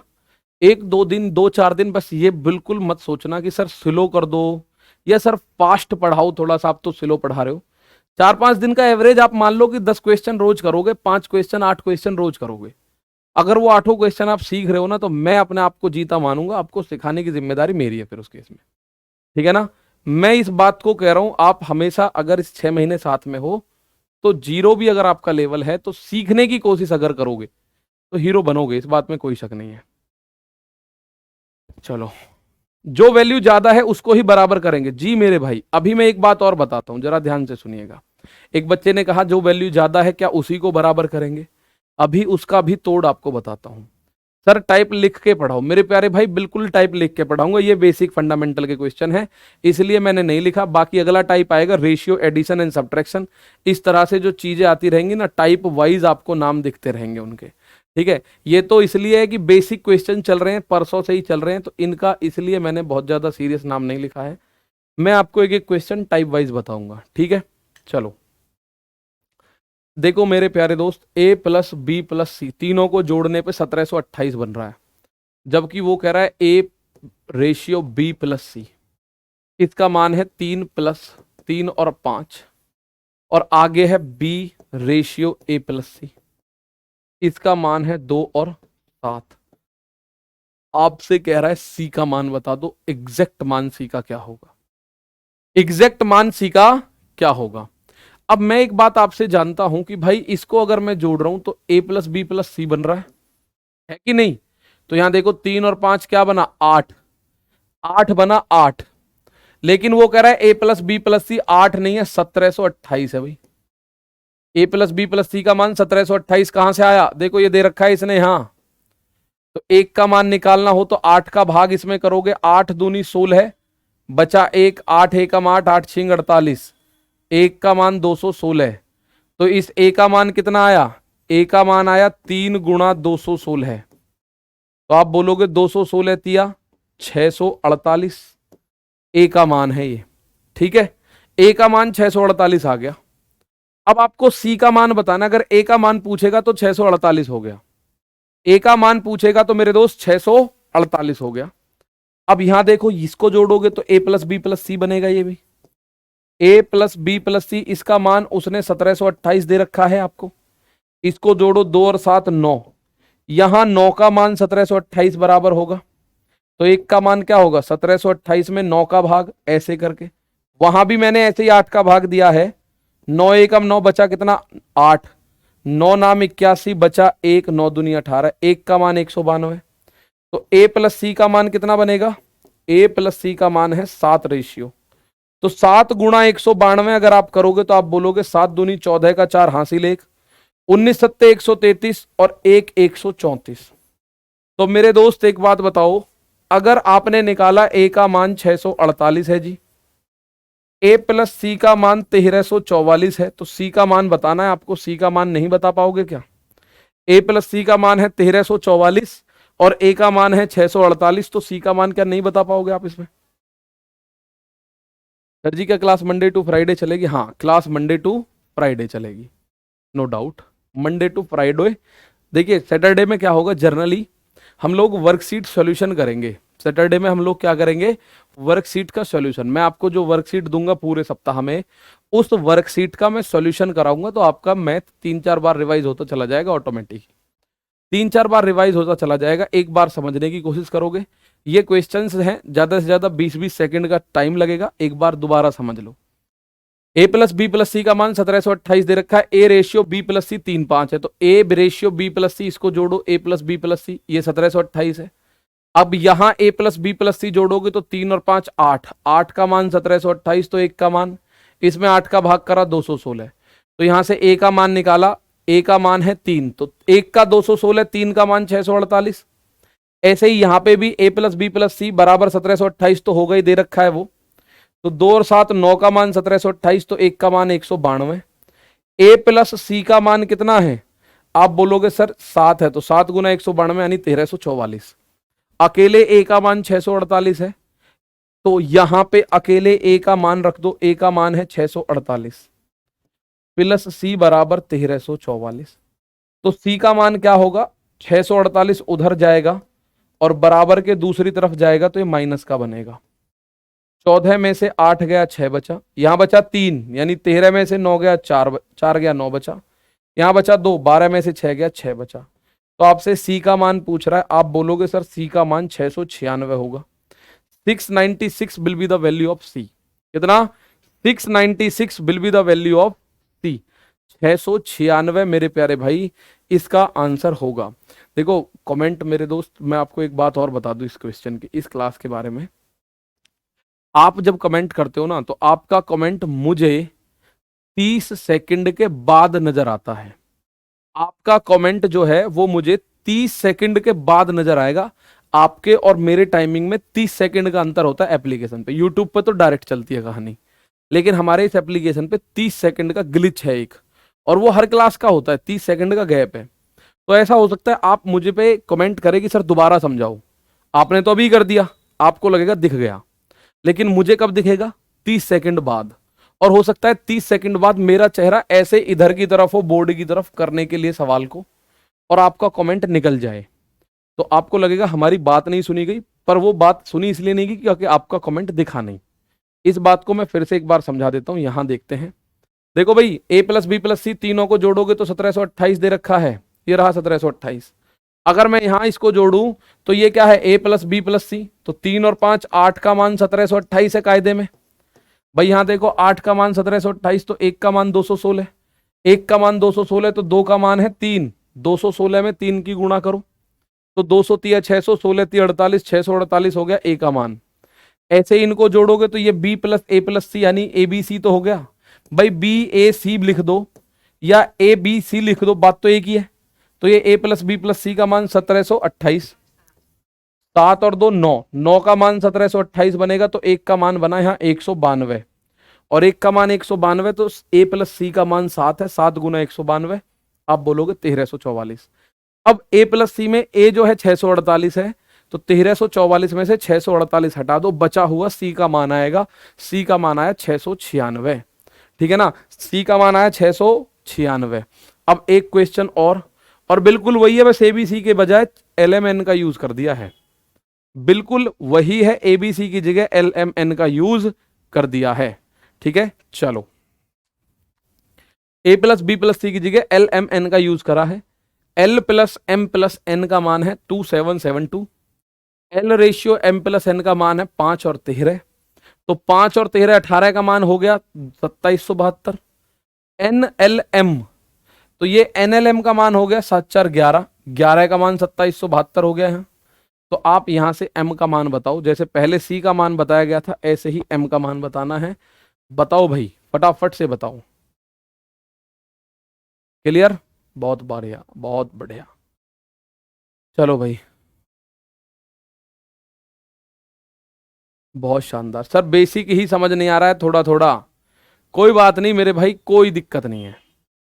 एक दो दिन, दो चार दिन बस ये बिल्कुल मत सोचना कि सर स्लो कर दो या सर फास्ट पढ़ाओ थोड़ा सा, आप तो स्लो पढ़ा रहे हो। 4-5 दिन का एवरेज आप मान लो कि 10 क्वेश्चन रोज करोगे, 5 क्वेश्चन 8 क्वेश्चन रोज करोगे। अगर वो 8 क्वेश्चन आप सीख रहे हो ना, तो मैं अपने आप को जीता मानूंगा, आपको सिखाने की जिम्मेदारी मेरी है फिर उस केस में, ठीक है ना। मैं इस बात को कह रहा हूं, आप हमेशा अगर इस 6 महीने साथ में हो तो जीरो भी अगर आपका लेवल है तो सीखने की कोशिश अगर करोगे तो हीरो बनोगे, इस बात में कोई शक नहीं है। चलो, जो वैल्यू ज्यादा है उसको ही बराबर करेंगे जी मेरे भाई। अभी मैं एक बात और बताता हूं, जरा ध्यान से सुनिएगा। एक बच्चे ने कहा जो वैल्यू ज्यादा है क्या उसी को बराबर करेंगे? अभी उसका भी तोड़ आपको बताता हूं। सर टाइप लिख के पढ़ाओ, मेरे प्यारे भाई बिल्कुल टाइप लिख के पढ़ाऊंगा, ये बेसिक फंडामेंटल के क्वेश्चन है इसलिए मैंने नहीं लिखा। बाकी अगला टाइप आएगा रेशियो, एडिशन एंड सब्ट्रैक्शन। इस तरह से जो चीजें आती रहेंगी ना, टाइप वाइज आपको नाम दिखते रहेंगे उनके, ठीक है। ये तो इसलिए है कि बेसिक क्वेश्चन चल रहे हैं, परसों से ही चल रहे हैं, तो इनका इसलिए मैंने बहुत ज्यादा सीरियस नाम नहीं लिखा है। मैं आपको एक एक क्वेश्चन टाइप वाइज बताऊंगा, ठीक है। चलो देखो मेरे प्यारे दोस्त, a प्लस बी प्लस सी तीनों को जोड़ने पे 1728 बन रहा है, जबकि वो कह रहा है a रेशियो b प्लस सी, इसका मान है 3 और 5, और आगे है b रेशियो a प्लस सी, इसका मान है 2 और 7। आपसे कह रहा है c का मान बता दो, एग्जैक्ट मान c का क्या होगा, एग्जैक्ट मान c का क्या होगा। अब मैं एक बात आपसे जानता हूं कि भाई इसको अगर मैं जोड़ रहा हूं तो a प्लस बी प्लस सी बन रहा है कि नहीं? तो यहां देखो 3 और 5 क्या बना, 8, 8 बना 8। लेकिन वो कह रहा है a प्लस बी प्लस सी 8 नहीं है, 1728 है भाई। a plus B plus C का मान 1728 कहां से आया? देखो ये दे रखा है इसने, यहां तो एक का मान निकालना हो तो 8 का भाग इसमें करोगे, 8 दूनी 16, बचा 1, 8 एकम 8, 8 छिंग 48, एक का मान 216। तो इस ए का मान कितना आया? ए का मान आया 3 गुणा 216, तो आप बोलोगे 216 तिया 648, ए का मान है ये, ठीक है। ए का मान 648 आ गया। अब आपको सी का मान बताना, अगर ए का मान पूछेगा तो 648 हो गया, ए का मान पूछेगा तो मेरे दोस्त 648 हो गया। अब यहां देखो इसको जोड़ोगे तो ए प्लस बी प्लस सी बनेगा, ये भी a प्लस बी प्लस सी, इसका मान उसने 1728 दे रखा है आपको, इसको जोड़ो 2 और 7 9, यहां 9 का मान 1728 बराबर होगा, तो एक का मान क्या होगा 1728 में 9 का भाग, ऐसे करके वहां भी मैंने ऐसे ही 8 का भाग दिया है, 9 एकम 9 बचा कितना 8, 9 नाम 81 बचा 1, 9 दूनी 18, एक का मान 192। तो a प्लस सी का मान कितना बनेगा? a प्लस सी का मान है 7 रेशियो, तो 7 गुणा 192 अगर आप करोगे तो आप बोलोगे 7 दूनी 14 का 4 हासिल 1, 19 सत्ते 133 और 1 134। तो मेरे दोस्त एक बात बताओ, अगर आपने निकाला a का मान 648 है जी, a प्लस सी का मान 1344 है, तो c का मान बताना है आपको। c का मान नहीं बता पाओगे क्या? a प्लस सी का मान है 1344 और a का मान है 648, तो c का मान क्या नहीं बता पाओगे आप इसमें? सर जी क्या क्लास मंडे टू फ्राइडे चलेगी? हाँ क्लास मंडे टू फ्राइडे चलेगी, no doubt, Monday to Friday. देखिए सैटरडे में क्या होगा, जर्नली हम लोग वर्कशीट सॉल्यूशन करेंगे। सैटरडे में हम लोग क्या करेंगे, वर्कशीट का सॉल्यूशन। मैं आपको जो वर्कशीट दूंगा पूरे सप्ताह में, उस वर्कशीट का मैं सॉल्यूशन कराऊंगा, तो आपका मैथ 3-4 बार रिवाइज होता चला जाएगा ऑटोमेटिक, 3-4 बार रिवाइज होता चला जाएगा। एक बार समझने की कोशिश करोगे, ये क्वेश्चंस हैं ज्यादा से ज्यादा 20-20 सेकंड का टाइम लगेगा, एक बार दोबारा समझ लो। a plus B plus C का मान 1728 दे रखा है, a रेशियो b प्लस सी 3-5 है, तो a रेशियो b प्लस सी, इसको जोड़ो a plus B plus C, ये 1728 है। अब यहां a प्लस बी प्लस सी जोड़ोगे तो 3 और 5 8, 8 का मान 1728, तो एक का मान, इसमें 8 का भाग करा 216, तो यहां से a का मान निकाला, a का मान है 3, तो 1 का 216, 3 का मान 648। ऐसे ही यहां पे भी a प्लस बी प्लस सी बराबर 1728 तो होगा ही, दे रखा है वो, तो 2 और 7 9 का मान 1728, तो 1 का मान 192। a प्लस सी का मान कितना है? आप बोलोगे सर 7 है, तो 7 गुना 192 यानी 1344। अकेले ए का मान 648 है, तो यहां पे अकेले ए का मान रख दो, ए का मान है 648 प्लस सी बराबर 1344। तो सी का मान क्या होगा, 648 उधर जाएगा और बराबर के दूसरी तरफ जाएगा तो ये माइनस का बनेगा। 14 में से 8 गया 6 बचा, यहां बचा 3, यानी 13 में से 9 गया 4 गया 9 बचा, यहां बचा 2, 12 में से 6 गया 6 बचा। तो आपसे सी का मान पूछ रहा है, आप बोलोगे सर सी का मान 696 होगा। 696 will be the value of C. कितना, 696 will be the value of C. 696 मेरे प्यारे भाई इसका आंसर होगा। देखो कमेंट मेरे दोस्त, मैं आपको एक बात और बता दूं इस क्वेश्चन की, इस क्लास के बारे में। आप जब कमेंट करते हो ना, तो आपका कमेंट मुझे 30 सेकंड के बाद नजर आता है। आपका कमेंट जो है वो मुझे 30 सेकंड के बाद नजर आएगा। आपके और मेरे टाइमिंग में 30 सेकंड का अंतर होता है एप्लीकेशन पे। यूट्यूब पे तो डायरेक्ट चलती है कहानी, लेकिन हमारे इस एप्लीकेशन पे 30 सेकंड का ग्लिच है एक, और वो हर क्लास का होता है, 30 सेकंड का गैप है। तो ऐसा हो सकता है आप मुझे पे कमेंट करें कि सर दोबारा समझाओ, आपने तो अभी कर दिया, आपको लगेगा दिख गया, लेकिन मुझे कब दिखेगा, 30 सेकंड बाद। और हो सकता है 30 सेकंड बाद मेरा चेहरा ऐसे इधर की तरफ हो, बोर्ड की तरफ करने के लिए सवाल को, और आपका कमेंट निकल जाए, तो आपको लगेगा हमारी बात नहीं सुनी गई। पर वो बात सुनी इसलिए नहीं गई क्योंकि आपका कमेंट दिखा नहीं। इस बात को मैं फिर से एक बार समझा देता हूं, यहां देखते हैं। देखो भाई, a प्लस बी प्लस सी तीनों को जोड़ोगे तो 1728 दे रखा है, ये रहा 1728। अगर मैं यहां इसको जोड़ूं तो ये क्या है, a प्लस बी प्लस सी, तो 3 और 5 8 का मान 1728 है कायदे में। भाई यहां देखो 8 का मान 1728, तो 1 का मान 216, 1 का मान 216, तो 2 का मान है 3, 216 में 3 की गुणा करो तो 200 तिया 600, 16 तिया 48, 648 हो गया ए का मान। ऐसे इनको जोड़ोगे तो ये b प्लस ए प्लस सी यानी ए बी सी तो हो गया। भाई बी ए सी लिख दो या ए बी सी लिख दो, बात तो एक ही है। तो ये a plus B plus C का मान 1728, 7 और 2 9, 9 का मान 1728 बनेगा, तो 1 का मान बना यहाँ 192, और 1 का मान 192, तो a प्लस सी का मान 7 है, 7 गुना 192, आप बोलोगे 1344। अब a प्लस सी में a जो है 648 है, तो 1344 में से 648 हटा दो, बचा हुआ c का मान आएगा, c का मान आया 696। ठीक है ना, c का मान आया 696। अब एक क्वेश्चन और बिल्कुल वही है, बस एबीसी के बजाय एलएमएन का यूज कर दिया है। बिल्कुल वही है, एबीसी की जगह एलएमएन का यूज कर दिया है। ठीक है, चलो a plus B plus C की जगह एलएमएन का यूज करा है। L plus M plus N का मान है 2772, L ratio M plus N का मान है 5 और 13, तो 5 और 13 18 का मान हो गया 2772। एन एल एम, तो ये एन एल एम का मान हो गया 7 4 11, 11 का मान 2772 हो गया है। तो आप यहां से m का मान बताओ, जैसे पहले c का मान बताया गया था ऐसे ही m का मान बताना है। बताओ भाई, फटाफट से बताओ। क्लियर, बहुत बढ़िया, बहुत बढ़िया। चलो भाई, बहुत शानदार। सर बेसिक ही समझ नहीं आ रहा है, थोड़ा थोड़ा, कोई बात नहीं मेरे भाई, कोई दिक्कत नहीं है।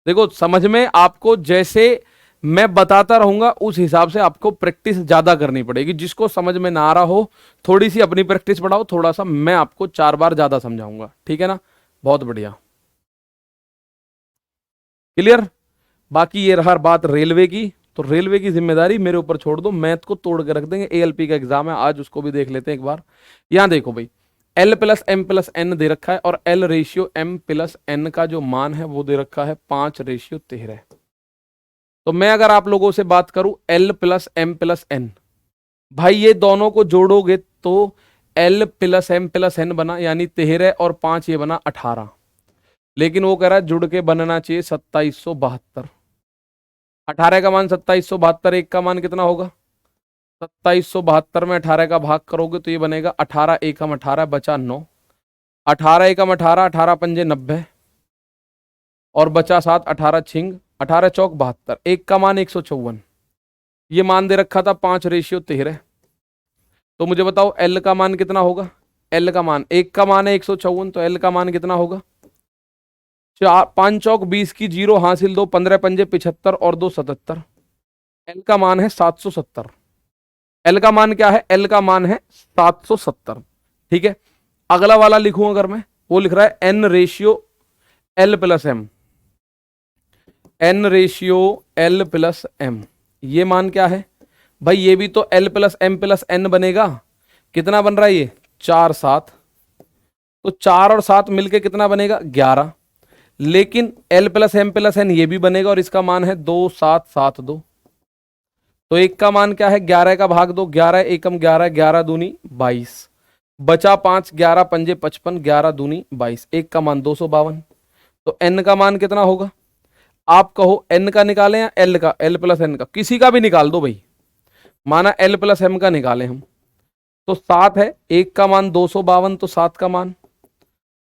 देखो समझ में आपको जैसे मैं बताता रहूंगा उस हिसाब से आपको प्रैक्टिस ज्यादा करनी पड़ेगी। जिसको समझ में ना आ रहा हो थोड़ी सी अपनी प्रैक्टिस बढ़ाओ, थोड़ा सा मैं आपको 4 बार ज्यादा समझाऊंगा। ठीक है ना, बहुत बढ़िया, क्लियर। बाकी ये रहा बात रेलवे की, तो रेलवे की जिम्मेदारी मेरे ऊपर छोड़ दो, मैथ को तोड़ के रख देंगे। एएलपी का एग्जाम है आज, उसको भी देख लेते हैं एक बार। यहां देखो भाई, L plus M plus N दे रखा है, और L ratio M plus N का जो मान है वो दे रखा है 5:13। तो मैं अगर आप लोगों से बात करूं L plus M plus N, भाई ये दोनों को जोड़ोगे तो L plus M plus N बना, यानी 13 और 5 ये बना 18। लेकिन वो कह रहा है जुड़ के बनना चाहिए 2772। 18 का मान 2772, एक का मान कितना होगा 2772 में 18 का भाग करोगे तो ये बनेगा 18 एकम 18 बचा 9, 18 एकम 18, 18 पंजे 90 और बचा 7, 18 छिंग 18 चौक 72, एक का मान 154। ये मान दे रखा था 5:13। तो मुझे बताओ एल का मान कितना होगा। एल का मान, एक का मान है 154, तो एल का मान कितना होगा। 5 चौक 20 की 0 हासिल, 2 15 पंजे 75 और 2 77। एल का मान है 770। एल का मान क्या है, एल का मान है 770। ठीक है, अगला वाला लिखूं अगर मैं, वो लिख रहा है N ratio L plus M, N ratio L plus M. ये मान क्या है भाई, ये भी तो एल प्लस एन बनेगा। कितना बन रहा है ये, 4 7, तो 4 और 7 मिलके कितना बनेगा 11। लेकिन एल प्लस एन ये भी बनेगा और इसका मान है 2 7 7 2। तो एक का मान क्या है, 11 का भाग दो, 11 एकम 11, 11 दूनी 22, बचा 5, 11 पंजे 55, 11 दूनी 22, एक का मान 252। तो एन का मान कितना होगा, आप कहो एन का निकालें या एल का, एल प्लस एन का, किसी का भी निकाल दो भाई, माना एल प्लस एम का निकालें हम। तो 7 है, एक का मान 252, तो 7 का मान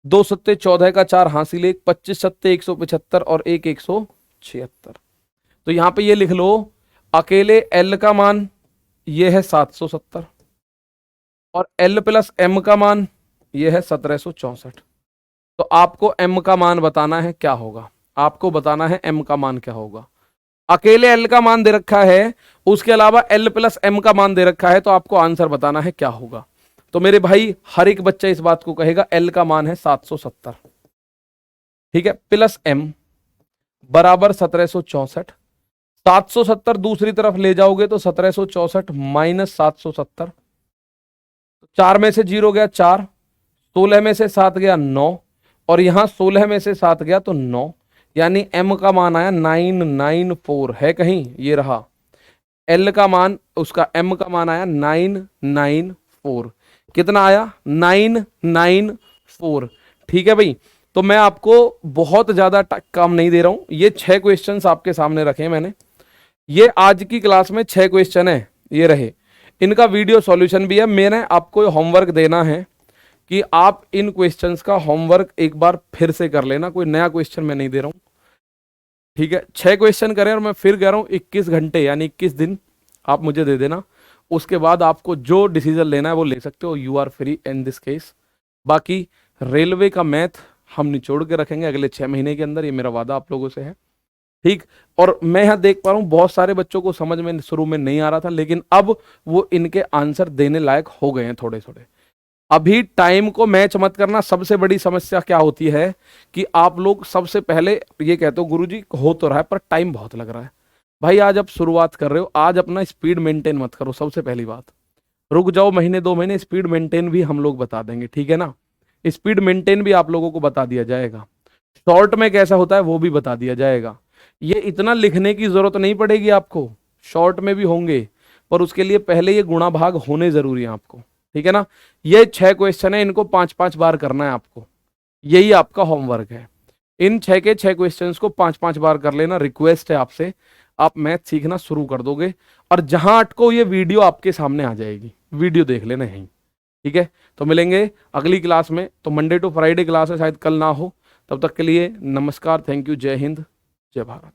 2 सत्ते 14 का 4 हासिल 1, 25 सत्ते 175 और 1 176। तो यहां पे ये लिख लो, अकेले एल का मान ये है 770 और एल प्लस एम का मान ये है 1764। तो आपको एम का मान बताना है क्या होगा, आपको बताना है एम का मान क्या होगा। अकेले एल का मान दे रखा है, उसके अलावा एल प्लस एम का मान दे रखा है, तो आपको आंसर बताना है क्या होगा। तो मेरे भाई हर एक बच्चा इस बात को कहेगा एल का मान है 770, ठीक है, प्लस एम बराबर 1764। 770 दूसरी तरफ ले जाओगे तो 1764 माइनस 770, 4 में से 0 गया 4, 16 में से 7 गया 9, और यहां 16 में से 7 गया तो 9, यानी m का मान आया 994 है कहीं, ये रहा l का मान, उसका m का मान आया 994। कितना आया 994। ठीक है भाई, तो मैं आपको बहुत ज्यादा काम नहीं दे रहा हूं, ये 6 क्वेश्चंस आपके सामने रखे मैंने, ये आज की क्लास में 6 क्वेश्चन है, ये रहे, इनका वीडियो सॉल्यूशन भी है। मैंने आपको होमवर्क देना है कि आप इन क्वेश्चंस का होमवर्क एक बार फिर से कर लेना, कोई नया क्वेश्चन मैं नहीं दे रहा हूं। ठीक है, 6 क्वेश्चन करें और मैं फिर कह रहा हूं 21 घंटे यानी 21 दिन आप मुझे दे देना, उसके बाद आपको जो डिसीजन लेना है वो ले सकते हो, you are free in this case. बाकी रेलवे का मैथ हम निचोड़ के रखेंगे अगले 6 महीने के अंदर, ये मेरा वादा आप लोगों से है। ठीक, और मैं यहाँ देख पा रहा हूँ बहुत सारे बच्चों को समझ में शुरू में नहीं आ रहा था, लेकिन अब वो इनके आंसर देने लायक हो गए हैं थोड़े थोड़े। अभी टाइम को मैच मत करना, सबसे बड़ी समस्या क्या होती है कि आप लोग सबसे पहले ये कहते हो गुरुजी हो तो रहा है पर टाइम बहुत लग रहा है। भाई आज आप शुरुआत कर रहे हो, आज अपना स्पीड मेंटेन मत करो, सबसे पहली बात रुक जाओ महीने 2 महीने, स्पीड मेंटेन भी हम लोग बता देंगे, ठीक है ना, स्पीड मेंटेन भी आप लोगों को बता दिया जाएगा, शॉर्ट में कैसा होता है वो भी बता दिया जाएगा। ये इतना लिखने की जरूरत नहीं पड़ेगी आपको, शॉर्ट में भी होंगे, पर उसके लिए पहले ये गुणा भाग होने जरूरी है आपको, ठीक है ना। ये 6 क्वेश्चन है, इनको 5-5 बार करना है आपको, यही आपका होमवर्क है। इन 6 के 6 क्वेश्चंस को 5-5 बार कर लेना, रिक्वेस्ट है आपसे, आप मैथ सीखना शुरू कर दोगे, और जहां अटको ये वीडियो आपके सामने आ जाएगी, वीडियो देख लेना यहीं, ठीक है। तो मिलेंगे अगली क्लास में, तो मंडे टू फ्राइडे क्लास है, शायद कल ना हो, तब तक के लिए नमस्कार, थैंक यू, जय हिंद, जय भारत।